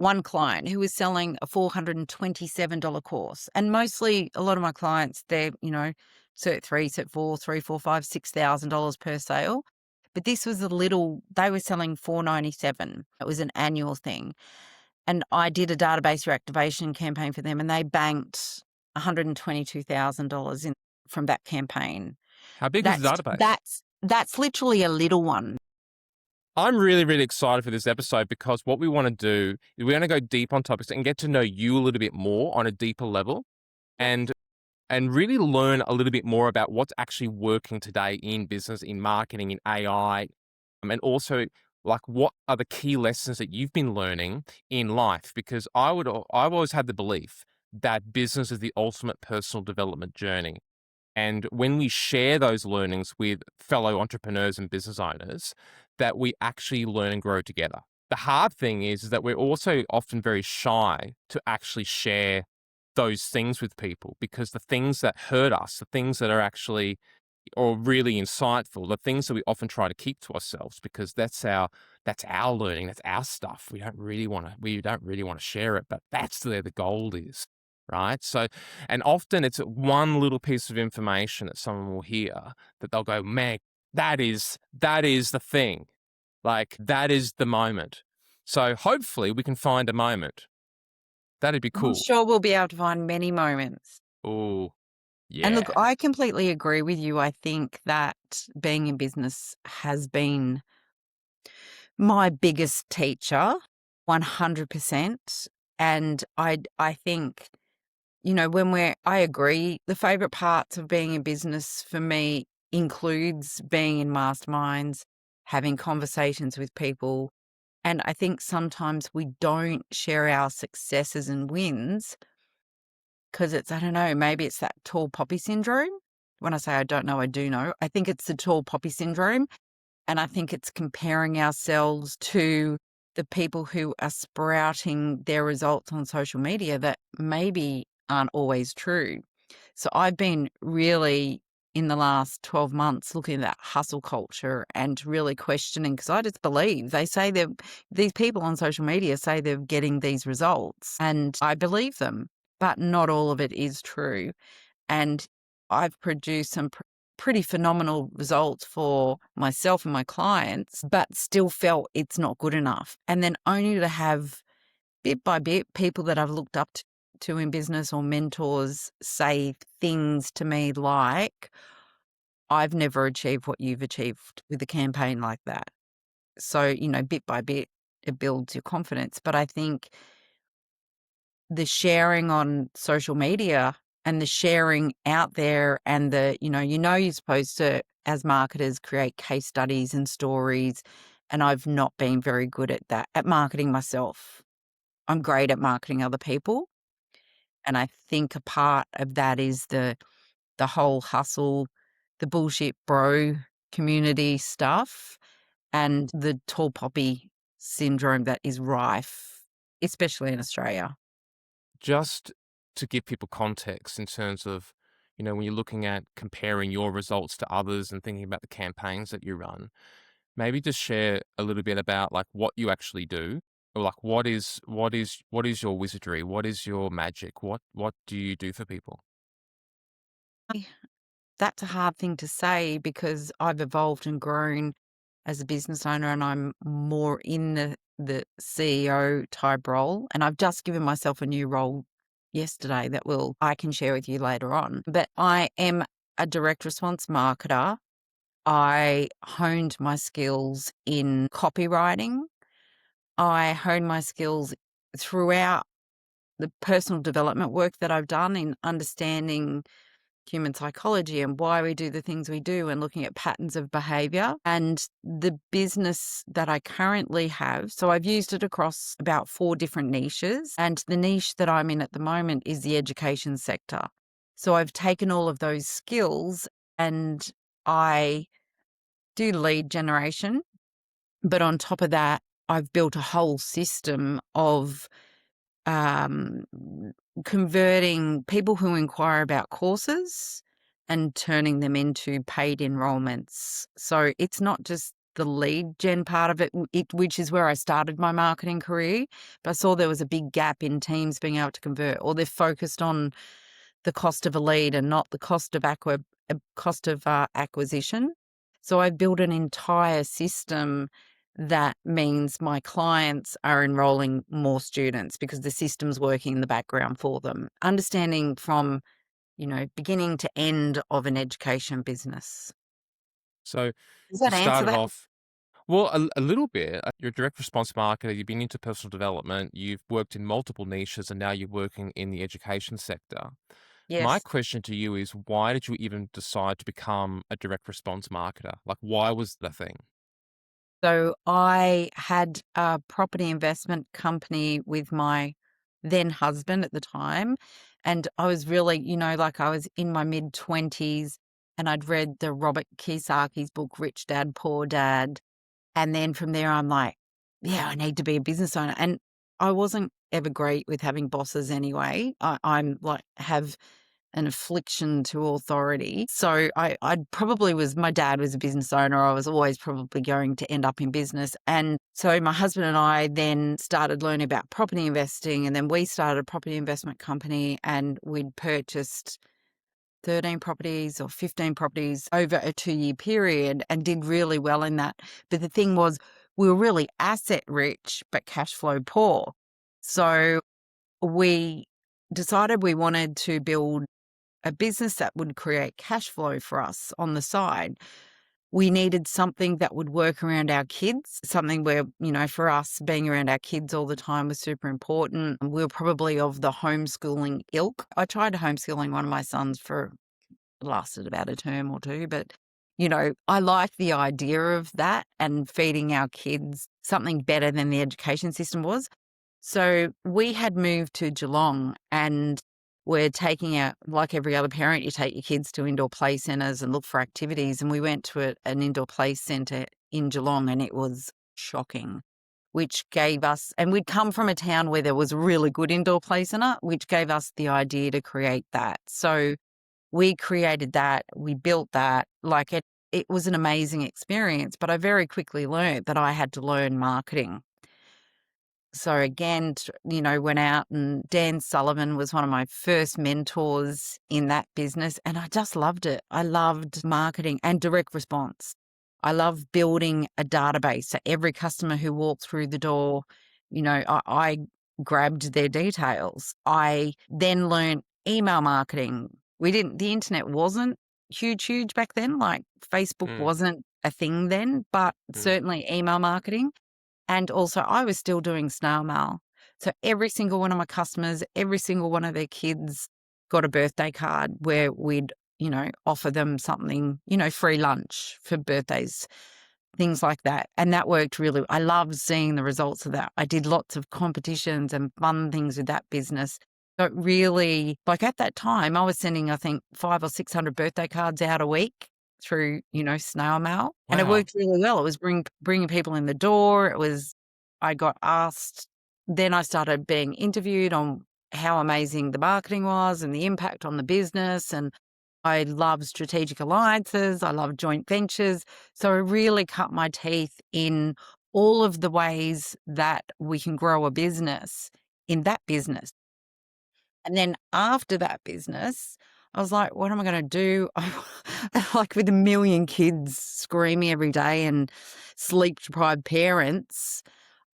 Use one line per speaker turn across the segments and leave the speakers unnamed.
one client who was selling a $427 course. And mostly a lot of my clients, they're, Cert 3, Cert 4, 3, 4, 5, $6,000 per sale. But this was they were selling $497. It was an annual thing. And I did a database reactivation campaign for them and they banked $122,000 from that campaign.
How big was the database?
That's literally a little one.
I'm really, really excited for this episode because what we want to do is we're going to go deep on topics and get to know you a little bit more on a deeper level and really learn a little bit more about what's actually working today in business, in marketing, in AI, and also like what are the key lessons that you've been learning in life? Because I've always had the belief that business is the ultimate personal development journey. And when we share those learnings with fellow entrepreneurs and business owners, that we actually learn and grow together. The hard thing is that we're also often very shy to actually share those things with people because the things that hurt us, the things that are actually or really insightful, the things that we often try to keep to ourselves because that's our learning, that's our stuff. We don't really want to share it, but that's where the gold is. Right. So, and often it's one little piece of information that someone will hear that they'll go, man, that is the thing. Like that is the moment. So hopefully we can find a moment. That'd be cool.
I'm sure we'll be able to find many moments.
Oh, yeah.
And look, I completely agree with you. I think that being in business has been my biggest teacher, 100%. And I think, I agree, the favorite parts of being in business for me includes being in masterminds, having conversations with people. And I think sometimes we don't share our successes and wins because I don't know, maybe it's that tall poppy syndrome. When I say I don't know, I do know. I think it's the tall poppy syndrome. And I think it's comparing ourselves to the people who are sprouting their results on social media that maybe aren't always true. So I've been really in the last 12 months looking at that hustle culture and really questioning because I just believe they say these people on social media say they're getting these results and I believe them, but not all of it is true. And I've produced some pretty phenomenal results for myself and my clients, but still felt it's not good enough. And then only to have bit by bit people that I've looked up to in business or mentors say things to me like, I've never achieved what you've achieved with a campaign like that. So, bit by bit, it builds your confidence. But I think the sharing on social media and the sharing out there and you're supposed to, as marketers, create case studies and stories. And I've not been very good at that, at marketing myself. I'm great at marketing other people. And I think a part of that is the whole hustle, the bullshit bro community stuff and the tall poppy syndrome that is rife, especially in Australia.
Just to give people context in terms of, when you're looking at comparing your results to others and thinking about the campaigns that you run, maybe just share a little bit about like what you actually do or like what is your wizardry? What is your magic? What do you do for people?
That's a hard thing to say because I've evolved and grown as a business owner and I'm more in the CEO type role. And I've just given myself a new role yesterday that I can share with you later on. But I am a direct response marketer. I honed my skills in copywriting. I honed my skills throughout the personal development work that I've done in understanding human psychology and why we do the things we do and looking at patterns of behavior. And the business that I currently have, so I've used it across about 4 different niches. And the niche that I'm in at the moment is the education sector. So I've taken all of those skills and I do lead generation. But on top of that, I've built a whole system of converting people who inquire about courses and turning them into paid enrollments. So it's not just the lead gen part of it, which is where I started my marketing career. But I saw there was a big gap in teams being able to convert, or they're focused on the cost of a lead and not the cost of acquisition. So I built an entire system that means my clients are enrolling more students because the system's working in the background for them. Understanding from, beginning to end of an education business.
So
Does
you
that answer
started
that?
off, well, a little bit. You're a direct response marketer. You've been into personal development. You've worked in multiple niches, and now you're working in the education sector. My
Yes.
question to you is, why did you even decide to become a direct response marketer? Like, why was the thing?
So I had a property investment company with my then husband at the time. And I was really, like I was in my mid 20s and I'd read the Robert Kiyosaki's book, Rich Dad, Poor Dad. And then from there, I'm like, yeah, I need to be a business owner. And I wasn't ever great with having bosses anyway. I'm like, have an affliction to authority. So I probably was, my dad was a business owner. I was always probably going to end up in business. And so my husband and I then started learning about property investing. And then we started a property investment company and we'd purchased 13 properties or 15 properties over a 2-year period and did really well in that. But the thing was, we were really asset rich, but cash flow poor. So we decided we wanted to build a business that would create cash flow for us on the side. We needed something that would work around our kids, something where, for us, being around our kids all the time was super important. We were probably of the homeschooling ilk. I tried homeschooling one of my sons for, it lasted about a term or two, but, I like the idea of that and feeding our kids something better than the education system was. So we had moved to Geelong and we're taking out, like every other parent, you take your kids to indoor play centres and look for activities. And we went to an indoor play centre in Geelong and it was shocking, which gave us, and we'd come from a town where there was a really good indoor play centre, which gave us the idea to create that. So we created that, we built that, like it was an amazing experience, but I very quickly learned that I had to learn marketing. So again, went out and Dan Sullivan was one of my first mentors in that business and I just loved it. I loved marketing and direct response. I love building a database. So every customer who walked through the door, I grabbed their details. I then learned email marketing. The internet wasn't huge back then. Like Facebook
Mm,
wasn't a thing then, but
mm,
certainly email marketing. And also I was still doing snail mail. So every single one of my customers, every single one of their kids got a birthday card where we'd, offer them something, free lunch for birthdays, things like that. And that worked really. I loved seeing the results of that. I did lots of competitions and fun things with that business. So it really, like at that time, I was sending, I think, 500 or 600 birthday cards out a week through, snail mail. And it
wow.
worked really well. It was bringing people in the door. I got asked, then I started being interviewed on how amazing the marketing was and the impact on the business. And I love strategic alliances. I love joint ventures. So I really cut my teeth in all of the ways that we can grow a business in that business. And then after that business, I was like, what am I going to do? Like with a million kids screaming every day and sleep deprived parents,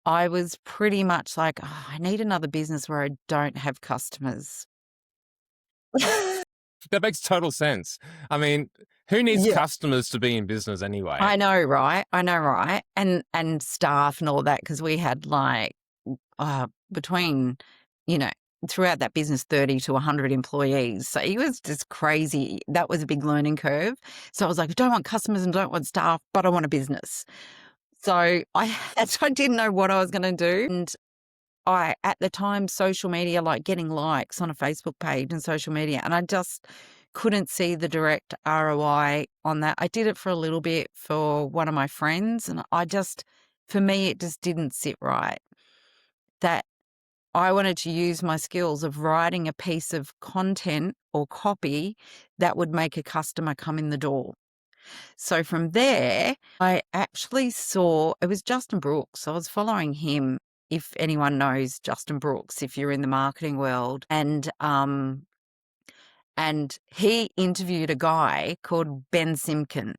I was pretty much like, oh, I need another business where I don't have customers.
That makes total sense. I mean, who needs
Yeah.
customers to be in business anyway?
I know, right? I know, right? And staff and all that because we had like between, you know, throughout that business 30 to 100 employees. So it was just crazy. That was a big learning curve. So I was like, I don't want customers and don't want staff, but I want a business. So I didn't know what I was going to do. And at the time, social media, like getting likes on a Facebook page and social media, and I just couldn't see the direct ROI on that. I did it for a little bit for one of my friends, and for me, it just didn't sit right. That I wanted to use my skills of writing a piece of content or copy that would make a customer come in the door. So from there, I actually saw it was Justin Brooks. I was following him, if anyone knows Justin Brooks, if you're in the marketing world. And he interviewed a guy called Ben Simkin.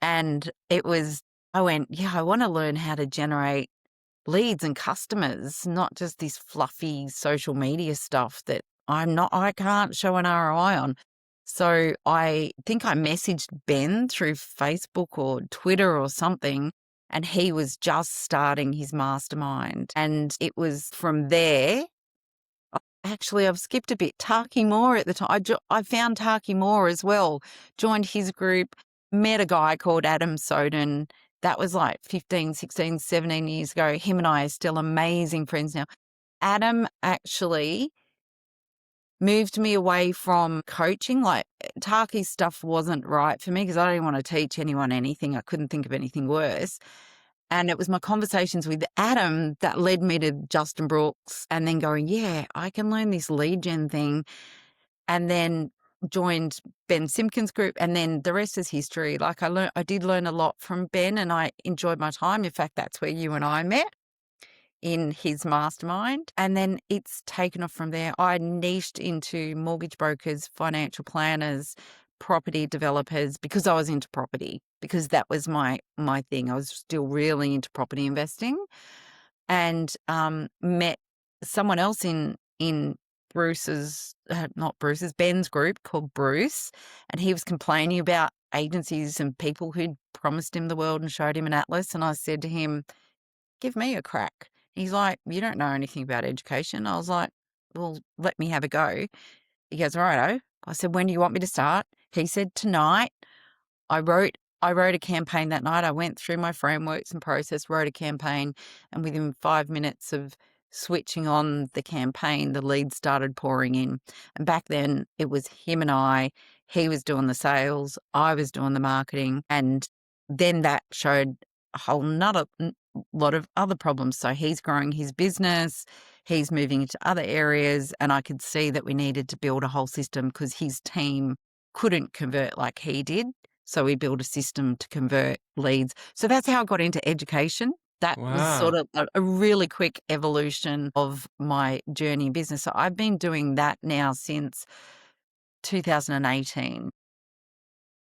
And I went, yeah, I want to learn how to generate leads and customers, not just this fluffy social media stuff that I can't show an ROI on. So I think I messaged Ben through Facebook or Twitter or something, and he was just starting his mastermind. And it was from there. Actually, I've skipped a bit. Taki Moore at the time. I found Taki Moore as well, joined his group, met a guy called Adam Soden. That was like 15, 16, 17 years ago. Him and I are still amazing friends now. Adam actually moved me away from coaching. Like Taki's stuff wasn't right for me because I didn't want to teach anyone anything. I couldn't think of anything worse. And it was my conversations with Adam that led me to Justin Brooks and then going, yeah, I can learn this lead gen thing. And then joined Ben Simpkins' group. And then the rest is history. Like I did learn a lot from Ben and I enjoyed my time. In fact, that's where you and I met, in his mastermind. And then it's taken off from there. I niched into mortgage brokers, financial planners, property developers because I was into property, because that was my thing. I was still really into property investing, and met someone else in Bruce's, not Bruce's, Ben's group called Bruce, and he was complaining about agencies and people who'd promised him the world and showed him an atlas. And I said to him, give me a crack. He's like, you don't know anything about education. I was like, well, let me have a go. He goes, righto. I said, when do you want me to start? He said, tonight. I wrote a campaign that night. I went through my frameworks and process, wrote a campaign, and within 5 minutes of switching on the campaign, the leads started pouring in. And back then it was him and I. He was doing the sales, I was doing the marketing, and then that showed a whole nother lot of other problems. So he's growing his business, he's moving into other areas, and I could see that we needed to build a whole system because his team couldn't convert like he did. So we built a system to convert leads. So that's how I got into education. That was sort
Wow.
of a really quick evolution of my journey in business. So I've been doing that now since 2018,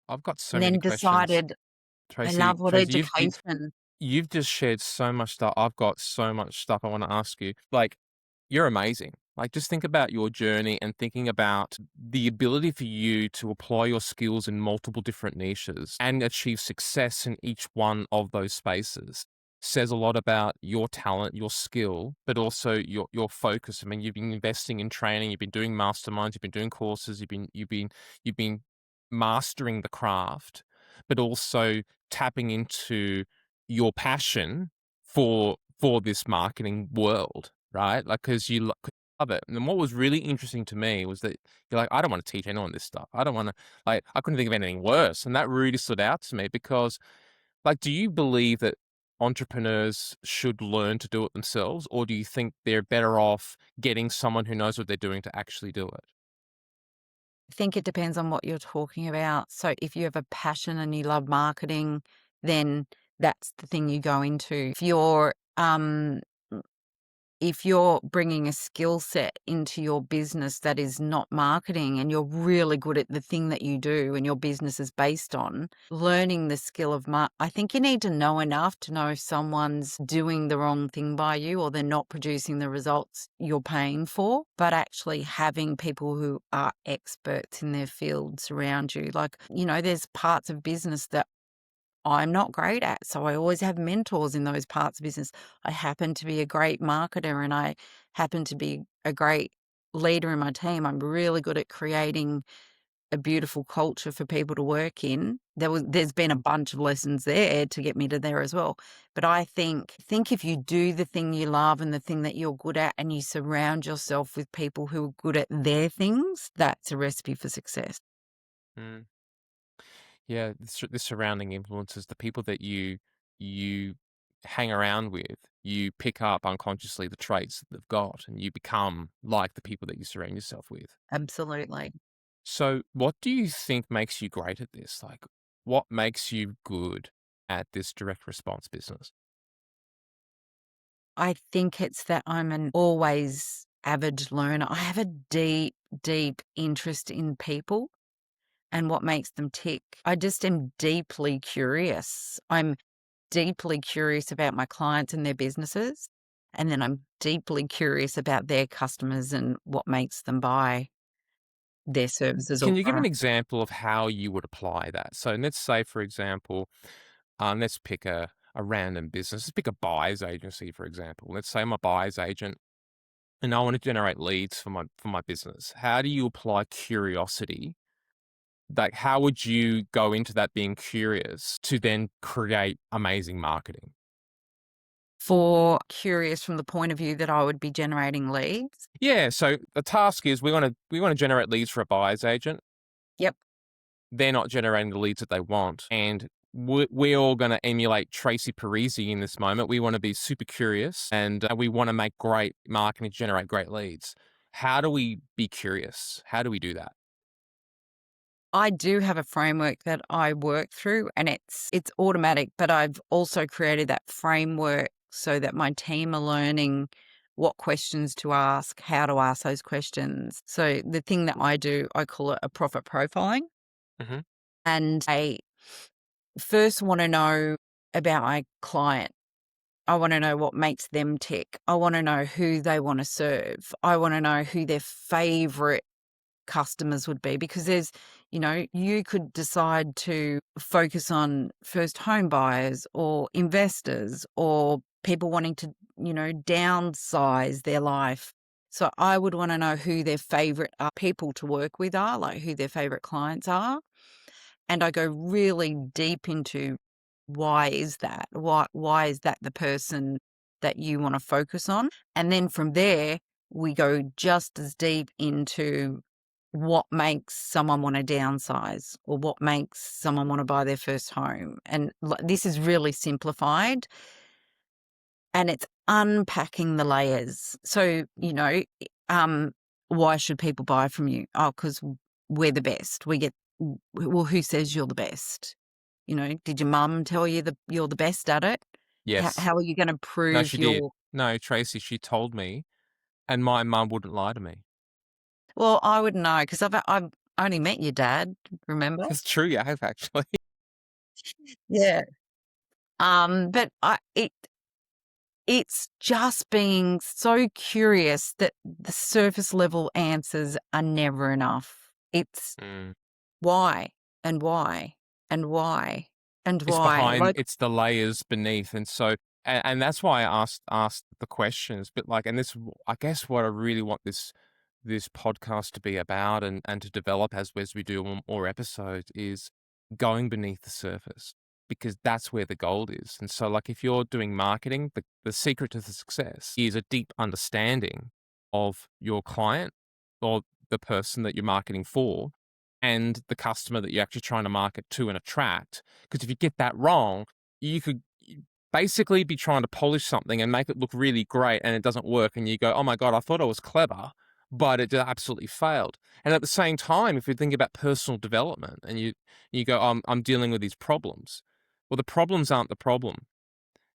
I've got so
and
many
then
questions.
decided I
Tracy,
love what
Tracy,
education.
you've just shared so much stuff. I've got so much stuff I want to ask you. Like, you're amazing. Like, just think about your journey and thinking about the ability for you to apply your skills in multiple different niches and achieve success in each one of those spaces says a lot about your talent, your skill, but also your focus. I mean, you've been investing in training, you've been doing masterminds, you've been doing courses, you've been mastering the craft, but also tapping into your passion for this marketing world, right? Like, because you love it. And then what was really interesting to me was that you're like, I don't want to teach anyone this stuff. I don't want to, like, I couldn't think of anything worse. And that really stood out to me because, like, do you believe that entrepreneurs should learn to do it themselves, or do you think they're better off getting someone who knows what they're doing to actually do it?
I think it depends on what you're talking about. So if you have a passion and you love marketing, then that's the thing you go into. If you're bringing a skill set into your business that is not marketing and you're really good at the thing that you do and your business is based on, learning the skill of I think you need to know enough to know if someone's doing the wrong thing by you or they're not producing the results you're paying for, but actually having people who are experts in their field surround you. Like, there's parts of business that I'm not great at. So I always have mentors in those parts of business. I happen to be a great marketer and I happen to be a great leader in my team. I'm really good at creating a beautiful culture for people to work in. There's been a bunch of lessons there to get me to there as well. But I think if you do the thing you love and the thing that you're good at and you surround yourself with people who are good at their things, that's a recipe for success.
Mm. Yeah, the surrounding influences, the people that you hang around with, you pick up unconsciously the traits that they've got, and you become like the people that you surround yourself with.
Absolutely.
So, what do you think makes you great at this? Like, what makes you good at this direct response business?
I think it's that I'm an always avid learner. I have a deep, deep interest in people and what makes them tick. I just am deeply curious. I'm deeply curious about my clients and their businesses. And then I'm deeply curious about their customers and what makes them buy their services or
Can you give an
products.
example of how you would apply that? So let's say, for example, let's pick a random business. Let's pick a buyer's agency, for example. Let's say I'm a buyer's agent and I want to generate leads for my business. How do you apply curiosity? Like, how would you go into that being curious to then create amazing marketing?
For curious from the point of view that I would be generating leads.
Yeah. So the task is we want to generate leads for a buyer's agent.
Yep.
They're not generating the leads that they want, and we're all going to emulate Tracie Parisi in this moment. We want to be super curious, and we want to make great marketing to generate great leads. How do we be curious? How do we do that?
I do have a framework that I work through and it's automatic, but I've also created that framework so that my team are learning what questions to ask, how to ask those questions. So the thing that I do, I call it a profit profiling.
Hmm.
And I first want to know about my client. I want to know what makes them tick. I want to know who they want to serve. I want to know who their favorite customers would be, because you could decide to focus on first home buyers or investors or people wanting to, downsize their life. So I would want to know who their favorite people to work with are, like who their favorite clients are. And I go really deep into why is that? Why is that the person that you want to focus on? And then from there, we go just as deep into what makes someone want to downsize or what makes someone want to buy their first home. And this is really simplified and it's unpacking the layers. So, why should people buy from you? Oh, because we're the best. Well, who says you're the best? Did your mum tell you that you're the best at it?
Yes.
How are you going to
No,
prove
she did.
you're?
No, Tracy, she told me, and my mum wouldn't lie to me.
Well, I wouldn't know because I've only met your dad. Remember?
That's true. I have actually.
Yeah. But it's just being so curious that the surface level answers are never enough. It's
Mm.
why and why and why and
It's
why.
behind,
Like,
it's the layers beneath, and so and that's why I asked the questions, but, like, and this I guess what I really want this podcast to be about and to develop as we do more episodes is going beneath the surface, because that's where the gold is. And so, like, if you're doing marketing, the secret to the success is a deep understanding of your client or the person that you're marketing for and the customer that you're actually trying to market to and attract. Because if you get that wrong, you could basically be trying to polish something and make it look really great and it doesn't work. And you go, oh my God, I thought I was clever, but it just absolutely failed. And at the same time, if you think about personal development and you go, I'm dealing with these problems. Well, the problems aren't the problem.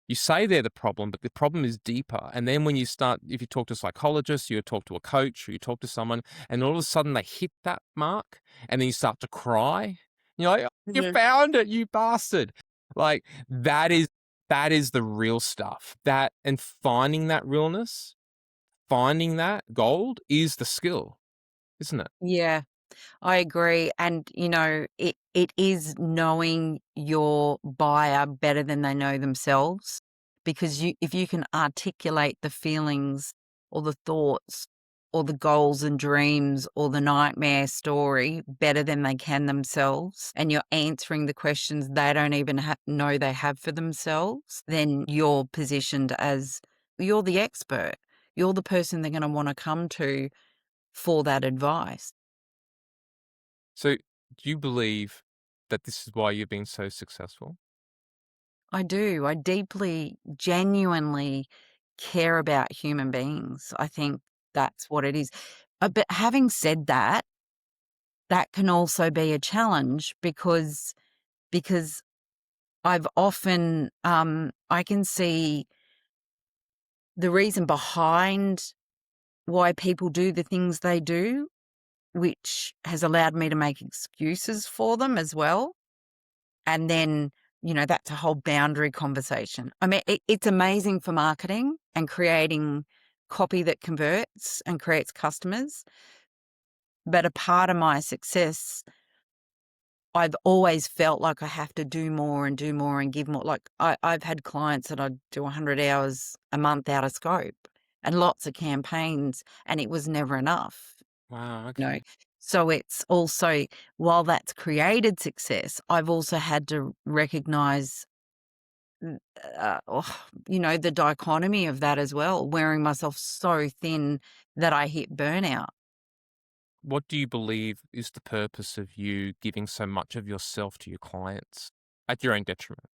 You say they're the problem, but the problem is deeper. And then when you start, if you talk to a psychologist, you talk to a coach, or you talk to someone, and all of a sudden they hit that mark, and then you start to cry. You're like, "Oh, you
Mhm.
found it, you bastard!" Like that is the real stuff. That and finding that realness, finding that gold is the skill, isn't it?
Yeah. I agree. And, it is knowing your buyer better than they know themselves. Because if you can articulate the feelings or the thoughts or the goals and dreams or the nightmare story better than they can themselves, and you're answering the questions they don't even know they have for themselves, then you're positioned as you're the expert. You're the person they're going to want to come to for that advice.
So, do you believe that this is why you've been so successful?
I do. I deeply, genuinely care about human beings. I think that's what it is. But having said that, that can also be a challenge because because I've often, I can see the reason behind why people do the things they do, which has allowed me to make excuses for them as well. And then, that's a whole boundary conversation. I mean, it's amazing for marketing and creating copy that converts and creates customers. But a part of my success, I've always felt like I have to do more and do more and give more. Like I've had clients that I do 100 hours a month out of scope and lots of campaigns, and it was never enough.
Wow.
You know,
Okay.
so it's also, while that's created success, I've also had to recognize, the dichotomy of that as well, wearing myself so thin that I hit burnout.
What do you believe is the purpose of you giving so much of yourself to your clients at your own detriment?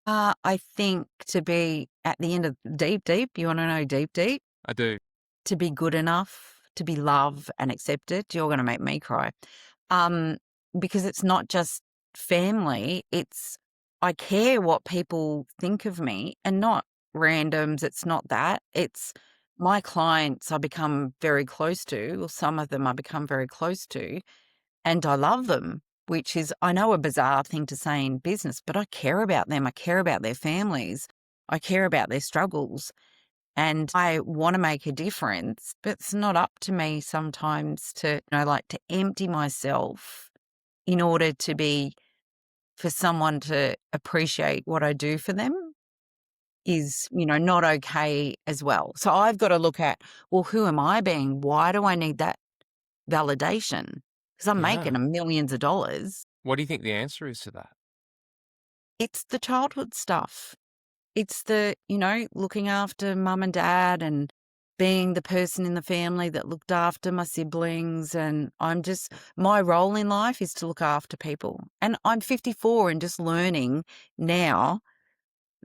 I think to be at the end of deep, deep, you want to know deep, deep,
I do.
to be good enough, to be loved and accepted. You're going to make me cry. Um, because it's not just family, it's, I care what people think of me, and not randoms. It's not that. It's my clients I become very close to, or some of them I become very close to, and I love them, which is, I know, a bizarre thing to say in business, but I care about them. I care about their families. I care about their struggles, and I want to make a difference. But it's not up to me sometimes to, like, to empty myself in order to be, for someone to appreciate what I do for them is, not okay as well. So I've got to look at, well, who am I being? Why do I need that validation? Because I'm making
Yeah.
millions of dollars.
What do you think the answer is to that?
It's the childhood stuff. It's the, looking after mum and dad and being the person in the family that looked after my siblings. And my role in life is to look after people. And I'm 54 and just learning now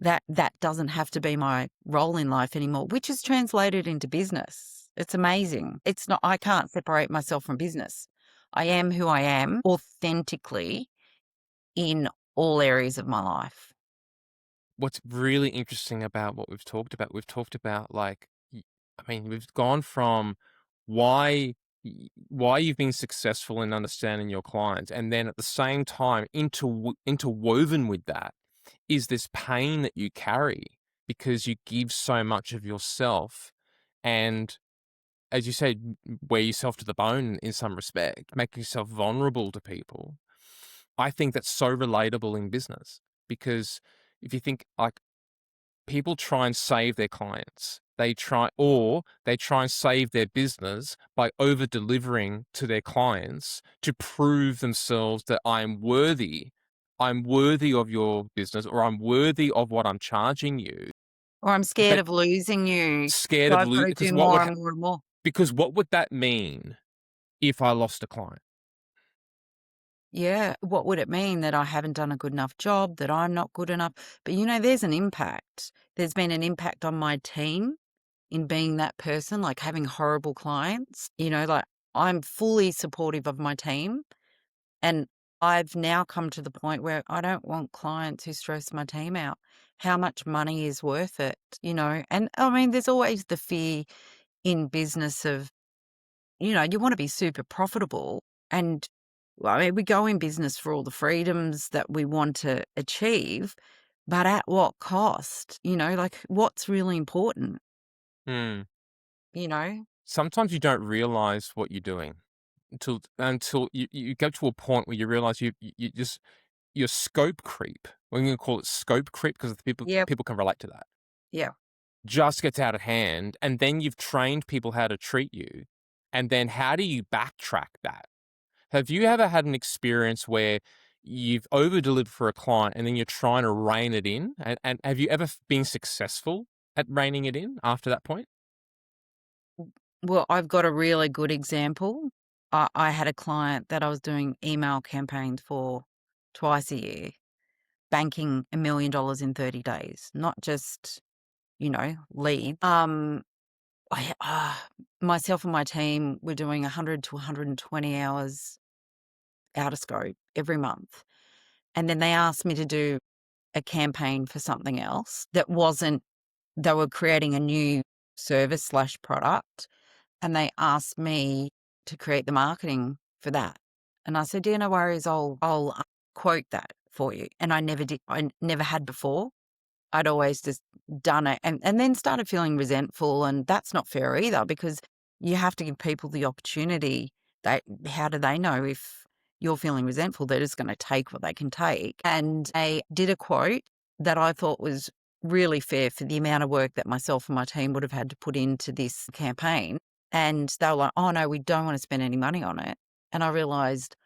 that that doesn't have to be my role in life anymore, which is translated into business. It's amazing. It's not, I can't separate myself from business. I am who I am authentically in all areas of my life.
What's really interesting about what we've talked about, like, I mean, we've gone from why why you've been successful in understanding your clients, and then at the same time, interwoven with that is this pain that you carry because you give so much of yourself, and as you said, wear yourself to the bone in some respect, make yourself vulnerable to people. I think that's so relatable in business because if you think, like, people try and save their clients. They try and save their business by over delivering to their clients to prove themselves that I'm worthy. I'm worthy of your business, or I'm worthy of what I'm charging you.
Or I'm scared
But
of losing you,
scared
so
of
I've got to
because
do
what would
more and more and more.
what would that mean if I lost a client?
Yeah, what would it mean? That I haven't done a good enough job, that I'm not good enough? But, there's an impact. There's been an impact on my team in being that person, like having horrible clients, like I'm fully supportive of my team. And I've now come to the point where I don't want clients who stress my team out. How much money is worth it, And I mean, there's always the fear in business of, you want to be super profitable. And well, I mean, we go in business for all the freedoms that we want to achieve, but at what cost? Like, what's really important,
Hmm.
you know?
Sometimes you don't realize what you're doing until you get to a point where you realize you just your scope creep. We're going to call it scope creep because
Yep.
people can relate to that.
Yeah.
Just gets out of hand, and then you've trained people how to treat you, and then how do you backtrack that? Have you ever had an experience where you've over delivered for a client and then you're trying to rein it in? And have you ever been successful at reining it in after that point?
Well, I've got a really good example. I had a client that I was doing email campaigns for twice a year, banking $1 million in 30 days, not just, lead. Myself and my team were doing 100 to 120 hours out of scope every month. And then they asked me to do a campaign for something else that wasn't, they were creating a new service slash product, and they asked me to create the marketing for that. And I said, yeah, no worries, I'll quote that for you. And I never did, I never had before. I'd always just done it and then started feeling resentful. And that's not fair either, because you have to give people the opportunity. How do they know if you're feeling resentful? They're just going to take what they can take. And I did a quote that I thought was really fair for the amount of work that myself and my team would have had to put into this campaign. And they were like, oh no, we don't want to spend any money on it. And I realized,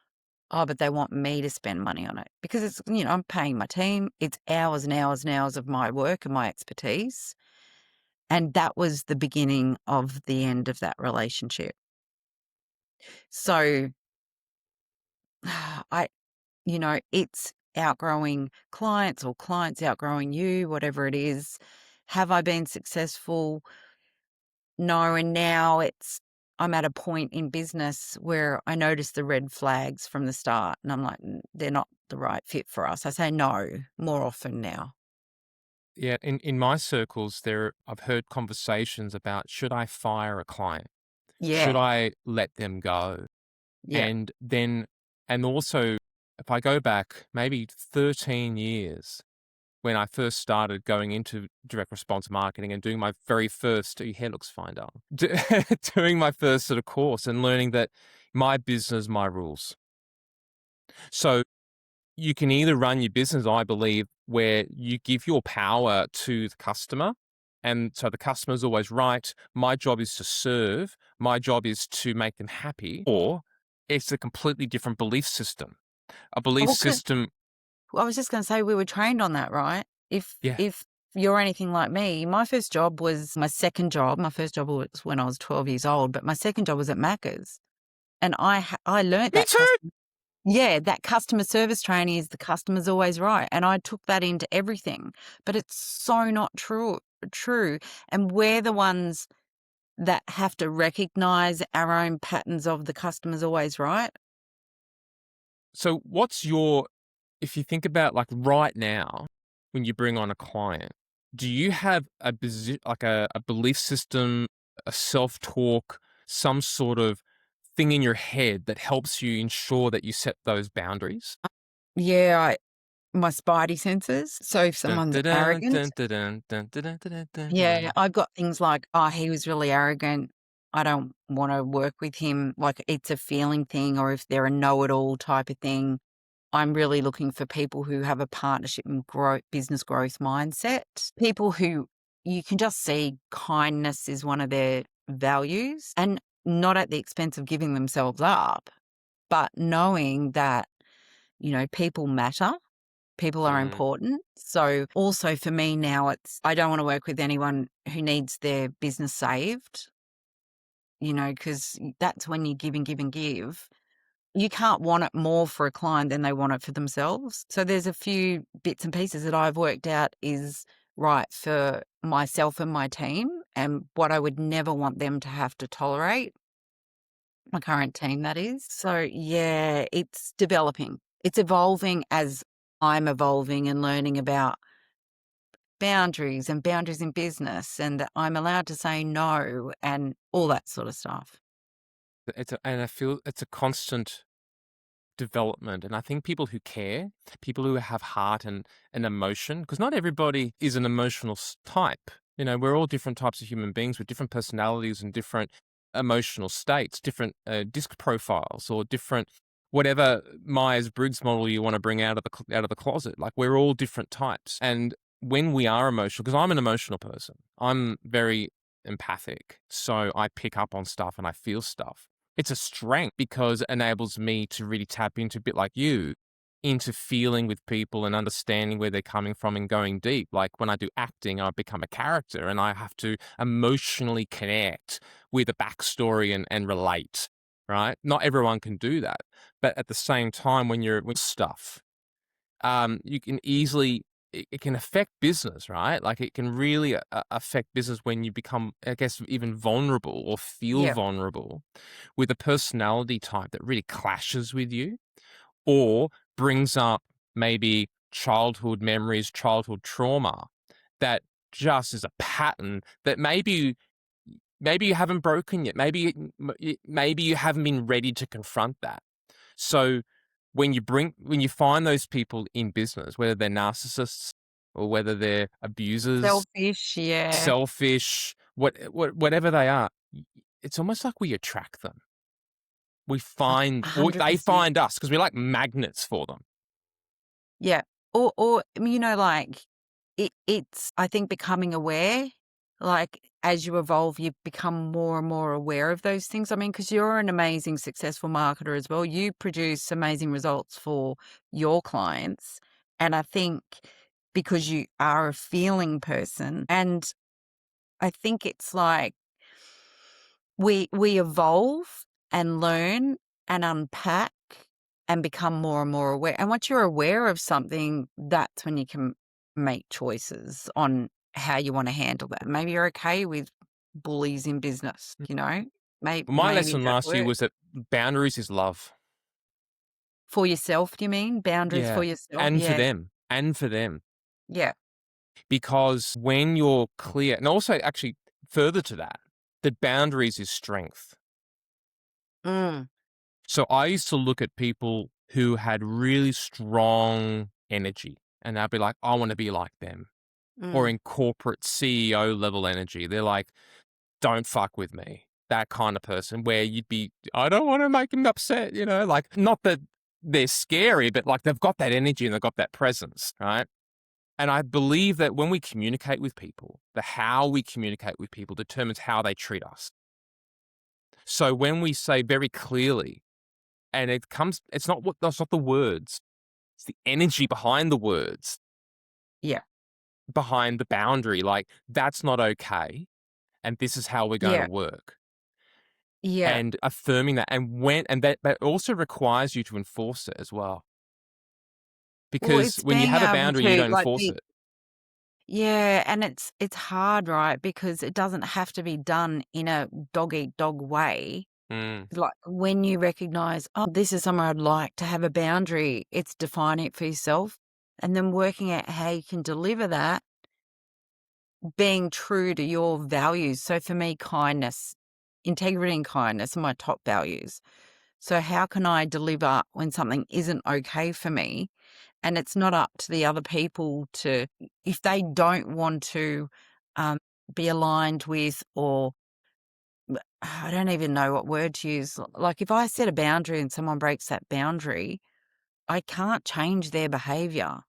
oh, but they want me to spend money on it because it's, I'm paying my team. It's hours and hours and hours of my work and my expertise. And that was the beginning of the end of that relationship. So it's outgrowing clients or clients outgrowing you, whatever it is. Have I been successful? No. And now I'm at a point in business where I notice the red flags from the start and I'm like, they're not the right fit for us. I say no more often now.
Yeah, in my circles, I've heard conversations about, should I fire a client? Should
Yeah.
I let them go?
Yeah.
And then, and also, if I go back maybe 13 years when I first started going into direct response marketing and doing my very first, your hair looks fine, darling, doing my first sort of course and learning that my business, my rules. So you can either run your business, I believe, where you give your power to the customer. And so the customer's always right. My job is to serve. My job is to make them happy. Or it's a completely different belief system. A belief
Well,
system.
I was just going to say we were trained on that, right?
Yeah.
If you're anything like me, my first job was my second job. My first job was when I was 12 years old, but my second job was at Macca's. And I learnt
Me
that
too.
that customer service training is the customer's always right. And I took that into everything, but it's so not true. And we're the ones that have to recognize our own patterns of the customer's always right.
So if you think about like right now, when you bring on a client, do you have a belief system, a self-talk, some sort of thing in your head that helps you ensure that you set those boundaries?
Yeah, my spidey senses. So if
Dun,
someone's
dun, dun,
arrogant,
dun, dun, dun, dun, dun, dun, dun,
yeah,
dun.
I've got things like, oh, he was really arrogant. I don't want to work with him. Like it's a feeling thing, or if they're a know-it-all type of thing. I'm really looking for people who have a partnership and business growth mindset. People who you can just see kindness is one of their values, and not at the expense of giving themselves up, but knowing that, people matter. People are
Mm.
important. So also for me now, I don't want to work with anyone who needs their business saved, because that's when you give and give and give. You can't want it more for a client than they want it for themselves. So there's a few bits and pieces that I've worked out is right for myself and my team and what I would never want them to have to tolerate, my current team, that is. So yeah, it's developing. It's evolving as I'm evolving and learning about boundaries and boundaries in business and that I'm allowed to say no and all that sort of stuff.
And I feel it's a constant development. And I think people who care, people who have heart and emotion, because not everybody is an emotional type. We're all different types of human beings with different personalities and different emotional states, different disc profiles, or different whatever Myers-Briggs model you want to bring out of the closet. Like we're all different types, and when we are emotional, because I'm an emotional person, I'm very empathic, so I pick up on stuff and I feel stuff. It's a strength because it enables me to really tap into, a bit like you, into feeling with people and understanding where they're coming from and going deep. Like when I do acting, I become a character and I have to emotionally connect with a backstory and relate, right? Not everyone can do that. But at the same time, when you're with stuff, you can easily, it can affect business, right? Like it can really affect business when you become, I guess, even vulnerable or feel
Yeah.
vulnerable with a personality type that really clashes with you or brings up maybe childhood memories, childhood trauma that just is a pattern that maybe you haven't broken yet. Maybe you haven't been ready to confront that. So when you find those people in business, whether they're narcissists or whether they're abusers,
Selfish, yeah.
selfish, whatever they are, it's almost like we attract them. We
Hu
find, or they
100%.
find us because we're like magnets for them.
Yeah. Like, it's, I think, becoming aware, like, as you evolve, you become more and more aware of those things. I mean, because 'cause you're an amazing, successful marketer as well. You produce amazing results for your clients, and I think because you are a feeling person, and I think it's like we evolve and learn and unpack and become more and more aware. And once you're aware of something, that's when you can make choices on how you want to handle that. Maybe you're okay with bullies in business, you know?
My
Maybe
lesson
that
last year
works.
was that boundaries is love.
For yourself, do you mean? Boundaries for
Yeah.
yourself?
And for
Yeah.
them. And for them.
Yeah.
Because when you're clear, and also actually further to that, that boundaries is strength.
Mm,
So I used to look at people who had really strong energy and I'd be like, I want to be like them. Or
mm,
in corporate CEO level energy, they're like, don't fuck with me. That kind of person where you'd be, I don't want to make them upset, like not that they're scary, but like they've got that energy and they've got that presence, right? And I believe that when we communicate with people, the how we communicate with people determines how they treat us. So when we say very clearly, and that's not the words, it's the energy behind the words,
yeah.
behind the boundary, like that's not okay. And this is how we're going to
Yeah.
work.
Yeah.
And affirming that and that also requires you to enforce it as well.
Well,
Because
it's
when you
being
have a
able
boundary and you
to,
don't
like,
enforce
be.
it,
Yeah, and it's hard, right? Because it doesn't have to be done in a dog eat dog way.
mm,
Like when you recognize, oh, this is somewhere I'd like to have a boundary, it's defining it for yourself and then working out how you can deliver that, being true to your values. So for me, kindness, integrity and kindness are my top values. So how can I deliver when something isn't okay for me? And it's not up to the other people to, if they don't want to um, be aligned with, or I don't even know what word to use. Like if I set a boundary and someone breaks that boundary, I can't change their behavior.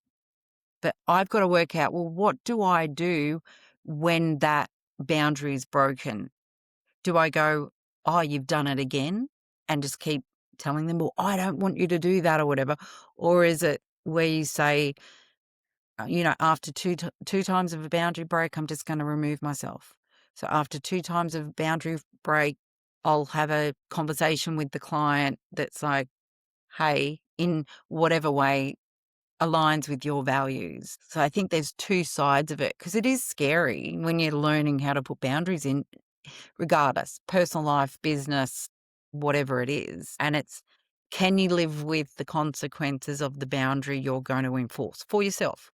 But I've got to work out, well, what do I do when that boundary is broken? Do I go, oh, you've done it again? And just keep telling them, well, I don't want you to do that or whatever. Or is it where you say, after two times of a boundary break, I'm just going to remove myself. So after two times of boundary break, I'll have a conversation with the client that's like, hey, in whatever way aligns with your values. So I think there's two sides of it because it is scary when you're learning how to put boundaries in, regardless, personal life, business, whatever it is. And it's, can you live with the consequences of the boundary you're going to enforce for yourself?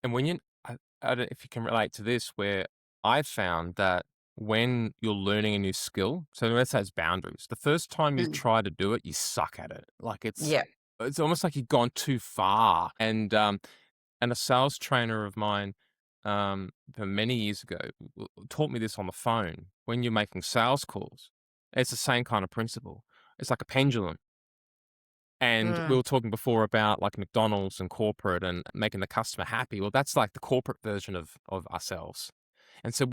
and when I don't know if you can relate to this, where I've found that when you're learning a new skill, so let's say it's boundaries, the first time you
Mm.
try to do it, you suck at it. Like
Yeah.
it's almost like you've gone too far. And a sales trainer of mine, for many years ago, taught me this on the phone. When you're making sales calls, it's the same kind of principle. It's like a pendulum. And we
Mm.
were talking before about like McDonald's and corporate and making the customer happy. Well, that's like the corporate version of ourselves. And so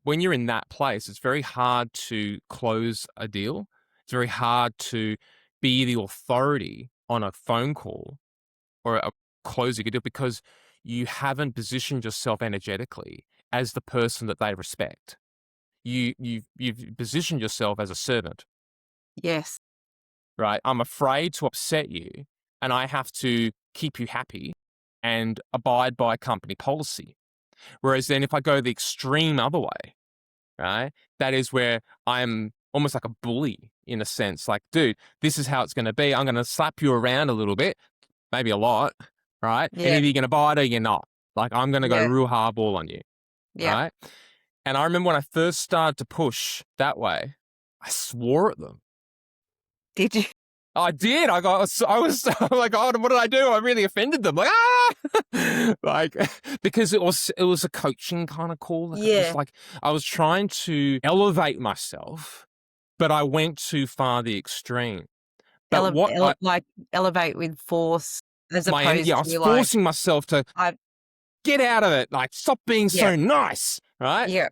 when you're in that place, it's very hard to close a deal. It's very hard to be the authority on a phone call or closing a deal because you haven't positioned yourself energetically as the person that they respect. You've positioned yourself as a servant,
Yes.
right? I'm afraid to upset you, and I have to keep you happy and abide by company policy. Whereas then, if I go the extreme other way, right, that is where I'm almost like a bully in a sense. Like, dude, this is how it's going to be. I'm going to slap you around a little bit maybe a lot, right? And
Yeah.
either you're going to buy it or you're not. Like, I'm going to go
Yeah.
real hardball on you,
Yeah.
right? And I remember when I first started to push that way, I swore at them.
Did you?
I did. I was like, oh, what did I do? I really offended them. Like, ah, like, because it was a coaching kind of call. Like, it was
Yeah.
like, I was trying to elevate myself, but I went too far the extreme. But
Like elevate with force as
yeah,
opposed
I was
to like
forcing myself to
I
get out of it. Like, stop being
yeah.
so nice. Right.
Yeah.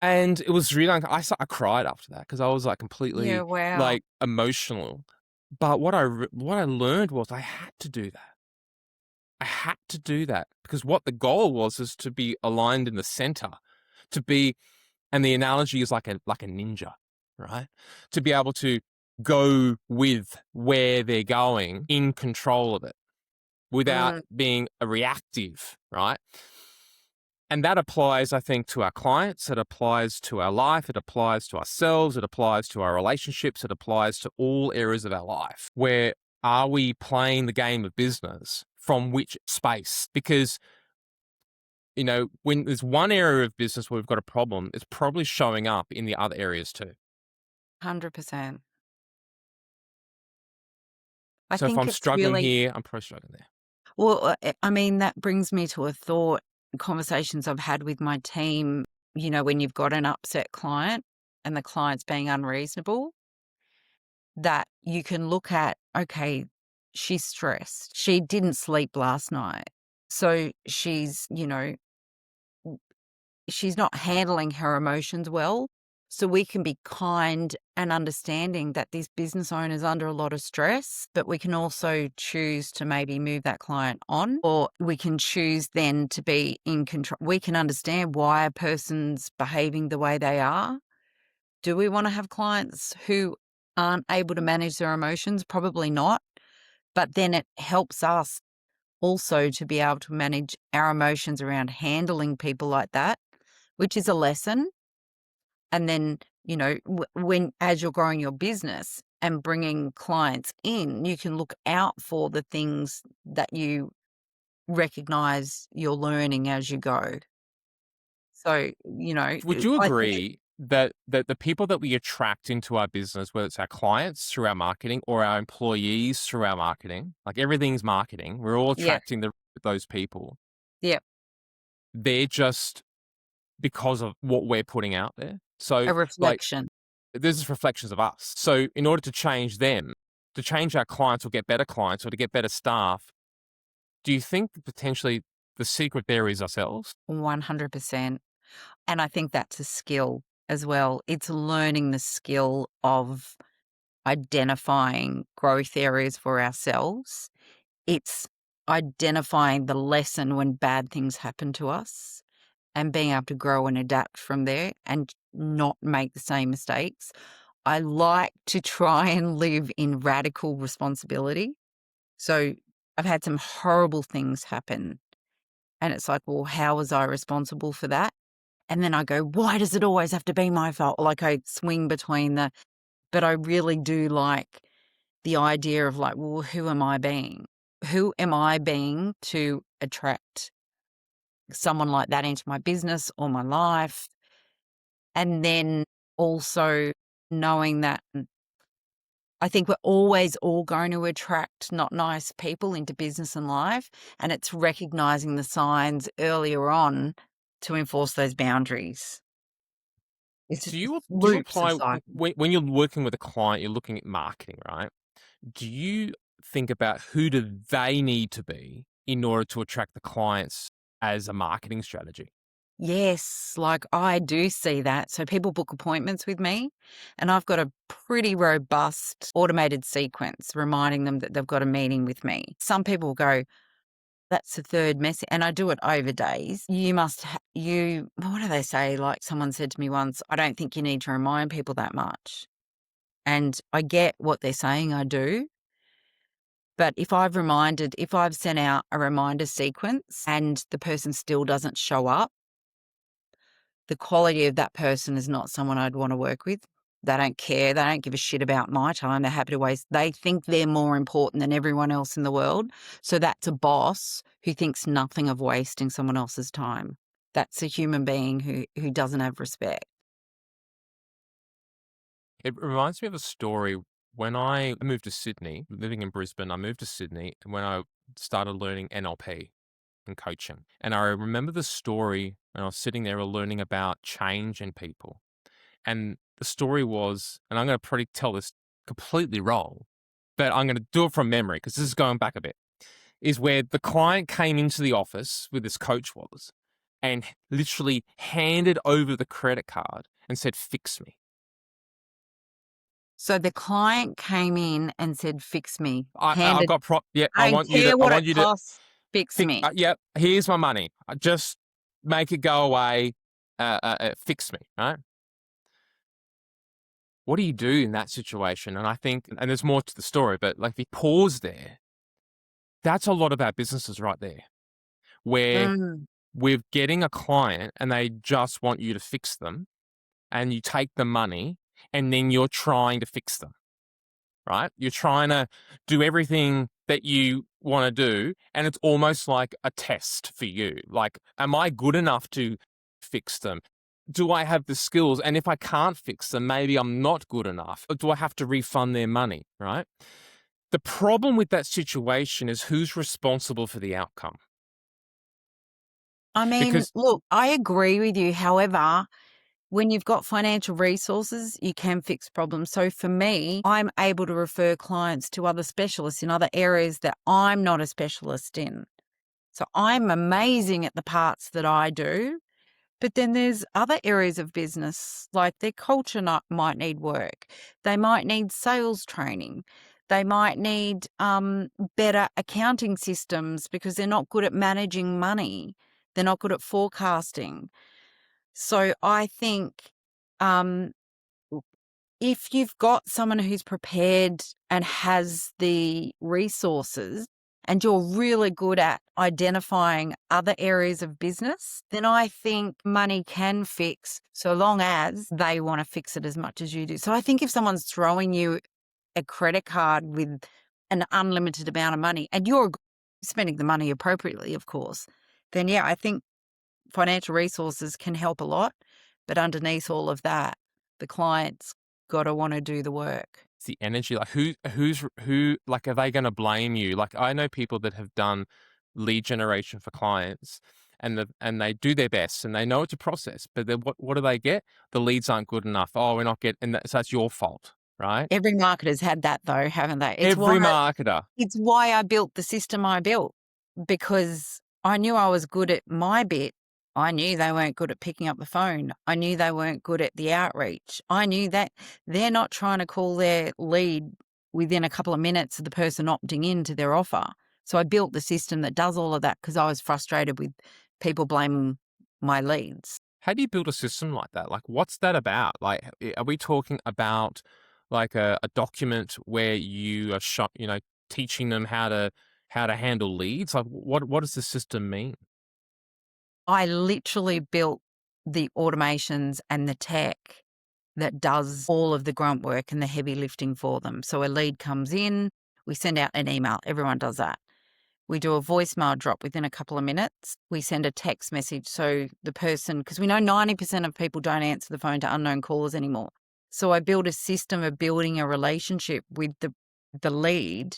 And it was really, I cried after that because I was like
Yeah.
completely
Wow.
like emotional. But what I learned was I had to do that. I had to do that because what the goal was is to be aligned in the center, to be, and the analogy is like a ninja, right? To be able to go with where they're going, in control of it, without
Mm,
being a reactive, right? And that applies, I think, to our clients. It applies to our life. It applies to ourselves. It applies to our relationships. It applies to all areas of our life. Where are we playing the game of business from which space? Because, when there's one area of business where we've got a problem, it's probably showing up in the other areas too.
100%. I
So if
think
I'm
it's
struggling
really
here, I'm probably struggling there.
well, I mean, that brings me to a thought, conversations I've had with my team, when you've got an upset client and the client's being unreasonable, that you can look at, okay, she's stressed. She didn't sleep last night. So she's not handling her emotions well. So we can be kind and understanding that this business owner is under a lot of stress, but we can also choose to maybe move that client on, or we can choose then to be in control. We can understand why a person's behaving the way they are. Do we want to have clients who aren't able to manage their emotions? Probably not. But then it helps us also to be able to manage our emotions around handling people like that, which is a lesson. And then, when as you're growing your business and bringing clients in, you can look out for the things that you recognize you're learning as you go. So,
Would you
I think
agree that the people that we attract into our business, whether it's our clients through our marketing or our employees through our marketing, like everything's marketing, we're all
yeah,
attracting those people.
yeah,
They're just because of what we're putting out there. So,
a
like,
reflection.
this is reflections of us. So, in order to change them, to change our clients or get better clients or to get better staff, do you think potentially the secret there is ourselves?
100%. And I think that's a skill as well. It's learning the skill of identifying growth areas for ourselves. It's identifying the lesson when bad things happen to us and being able to grow and adapt from there and not make the same mistakes. I like to try and live in radical responsibility. So I've had some horrible things happen. And it's like, well, how was I responsible for that? And then I go, why does it always have to be my fault? Like I swing between but I really do like the idea of like, well, who am I being? Who am I being to attract someone like that into my business or my life? And then also knowing that I think we're always all going to attract not nice people into business and life. And it's recognizing the signs earlier on to enforce those boundaries. It's just
Do you
loops of
apply
cycles.
when you're working with a client, you're looking at marketing, right? Do you think about who do they need to be in order to attract the clients as a marketing strategy?
Yes, like I do see that. So people book appointments with me, and I've got a pretty robust automated sequence reminding them that they've got a meeting with me. Some people go, that's the third message, and I do it over days. What do they say? Like someone said to me once, I don't think you need to remind people that much. And I get what they're saying, I do. But if I've sent out a reminder sequence and the person still doesn't show up, the quality of that person is not someone I'd want to work with. They don't care. They don't give a shit about my time. They're happy to waste. They think they're more important than everyone else in the world. So that's a boss who thinks nothing of wasting someone else's time. That's a human being who doesn't have respect.
It reminds me of a story when I moved to Sydney, living in Brisbane. I moved to Sydney when I started learning NLP and coaching. And I remember the story when I was sitting there learning about change in people. And the story was, and I'm going to probably tell this completely wrong, but I'm going to do it from memory because this is going back a bit, is where the client came into the office where this coach was and literally handed over the credit card and said, "Fix me."
So the client came in and said, "Fix me."
I've got yeah.
I don't care
I
what it
want you to
costs. Fix
fix.
me.
Yeah, here's my money. Just make it go away. Fix me, right? What do you do in that situation? And I think, and there's more to the story, but like if you pause there, that's a lot of our businesses right there, where
Mm.
we're getting a client and they just want you to fix them, and you take the money, and then you're trying to fix them. Right? You're trying to do everything that you want to do, and it's almost like a test for you. Like, am I good enough to fix them? Do I have the skills? And if I can't fix them, maybe I'm not good enough. Or do I have to refund their money? Right? The problem with that situation is who's responsible for the outcome.
I mean,
Because
look, I agree with you. However, when you've got financial resources, you can fix problems. So for me, I'm able to refer clients to other specialists in other areas that I'm not a specialist in. So I'm amazing at the parts that I do. But then there's other areas of business, like their culture might need work. They might need sales training. They might need better accounting systems because they're not good at managing money. They're not good at forecasting. So I think um, if you've got someone who's prepared and has the resources and you're really good at identifying other areas of business, then I think money can fix so long as they want to fix it as much as you do. So I think if someone's throwing you a credit card with an unlimited amount of money and you're spending the money appropriately, of course, then yeah, I think financial resources can help a lot. But underneath all of that, the client's got to want to do the work.
it's the energy. Like who? Like, are they going to blame you? Like, I know people that have done lead generation for clients, and they do their best, and they know it's a process. But then what do they get? The leads aren't good enough. Oh, we're not getting, and so that's your fault, right?
Every marketer's had that though, haven't they?
Every marketer.
It's why I built the system I built, because I knew I was good at my bit. I knew they weren't good at picking up the phone. I knew they weren't good at the outreach. I knew that they're not trying to call their lead within a couple of minutes of the person opting into their offer. So I built the system that does all of that because I was frustrated with people blaming my leads.
How do you build a system like that? Like, what's that about? Like, are we talking about like a document where you are teaching them how to handle leads? Like, what does the system mean?
I literally built the automations and the tech that does all of the grunt work and the heavy lifting for them. So a lead comes in, we send out an email. Everyone does that. We do a voicemail drop within a couple of minutes. We send a text message. So the person, because we know 90% of people don't answer the phone to unknown callers anymore. So I build a system of building a relationship with the lead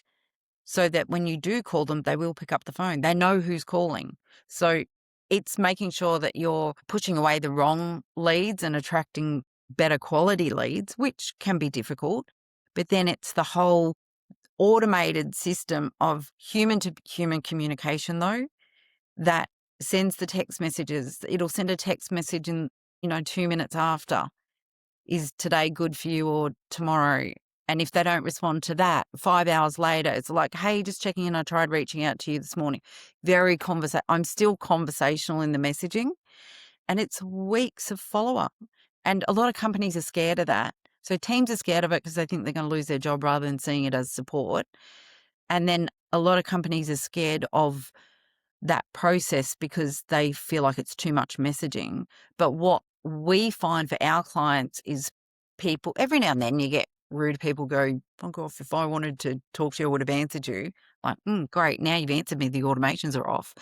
so that when you do call them, they will pick up the phone. They know who's calling. So it's making sure that you're pushing away the wrong leads and attracting better quality leads, which can be difficult. But then it's the whole automated system of human to human communication, though, that sends the text messages. It'll send a text message in, 2 minutes after. Is today good for you or tomorrow? And if they don't respond to that, 5 hours later, it's like, hey, just checking in. I tried reaching out to you this morning. I'm still conversational in the messaging, and it's weeks of follow-up. And a lot of companies are scared of that. So teams are scared of it because they think they're going to lose their job rather than seeing it as support. And then a lot of companies are scared of that process because they feel like it's too much messaging. But what we find for our clients is people, every now and then you get rude people go, "Fuck off, if I wanted to talk to you, I would have answered you." Like, great, now you've answered me, the automations are off.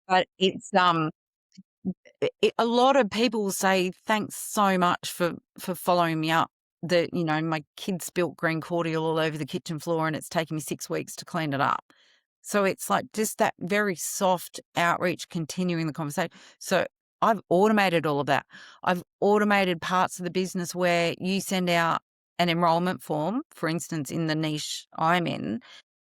But it's, a lot of people will say, "Thanks so much for following me up. That, my kid spilt green cordial all over the kitchen floor and it's taken me 6 weeks to clean it up." So it's like just that very soft outreach, continuing the conversation. So I've automated all of that. I've automated parts of the business where you send out an enrollment form, for instance, in the niche I'm in,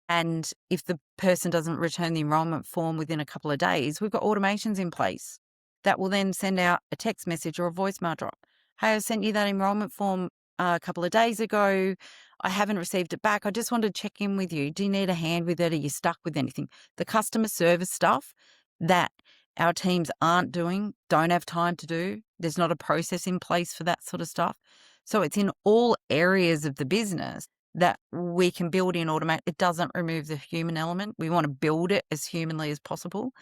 and if the person doesn't return the enrollment form within a couple of days, we've got automations in place that will then send out a text message or a voicemail drop. "Hey, I sent you that enrollment form a couple of days ago. I haven't received it back. I just wanted to check in with you. Do you need a hand with it? Are you stuck with anything?" The customer service stuff that our teams aren't doing, don't have time to do. There's not a process in place for that sort of stuff. So it's in all areas of the business that we can build in automate. It doesn't remove the human element. We want to build it as humanly as possible.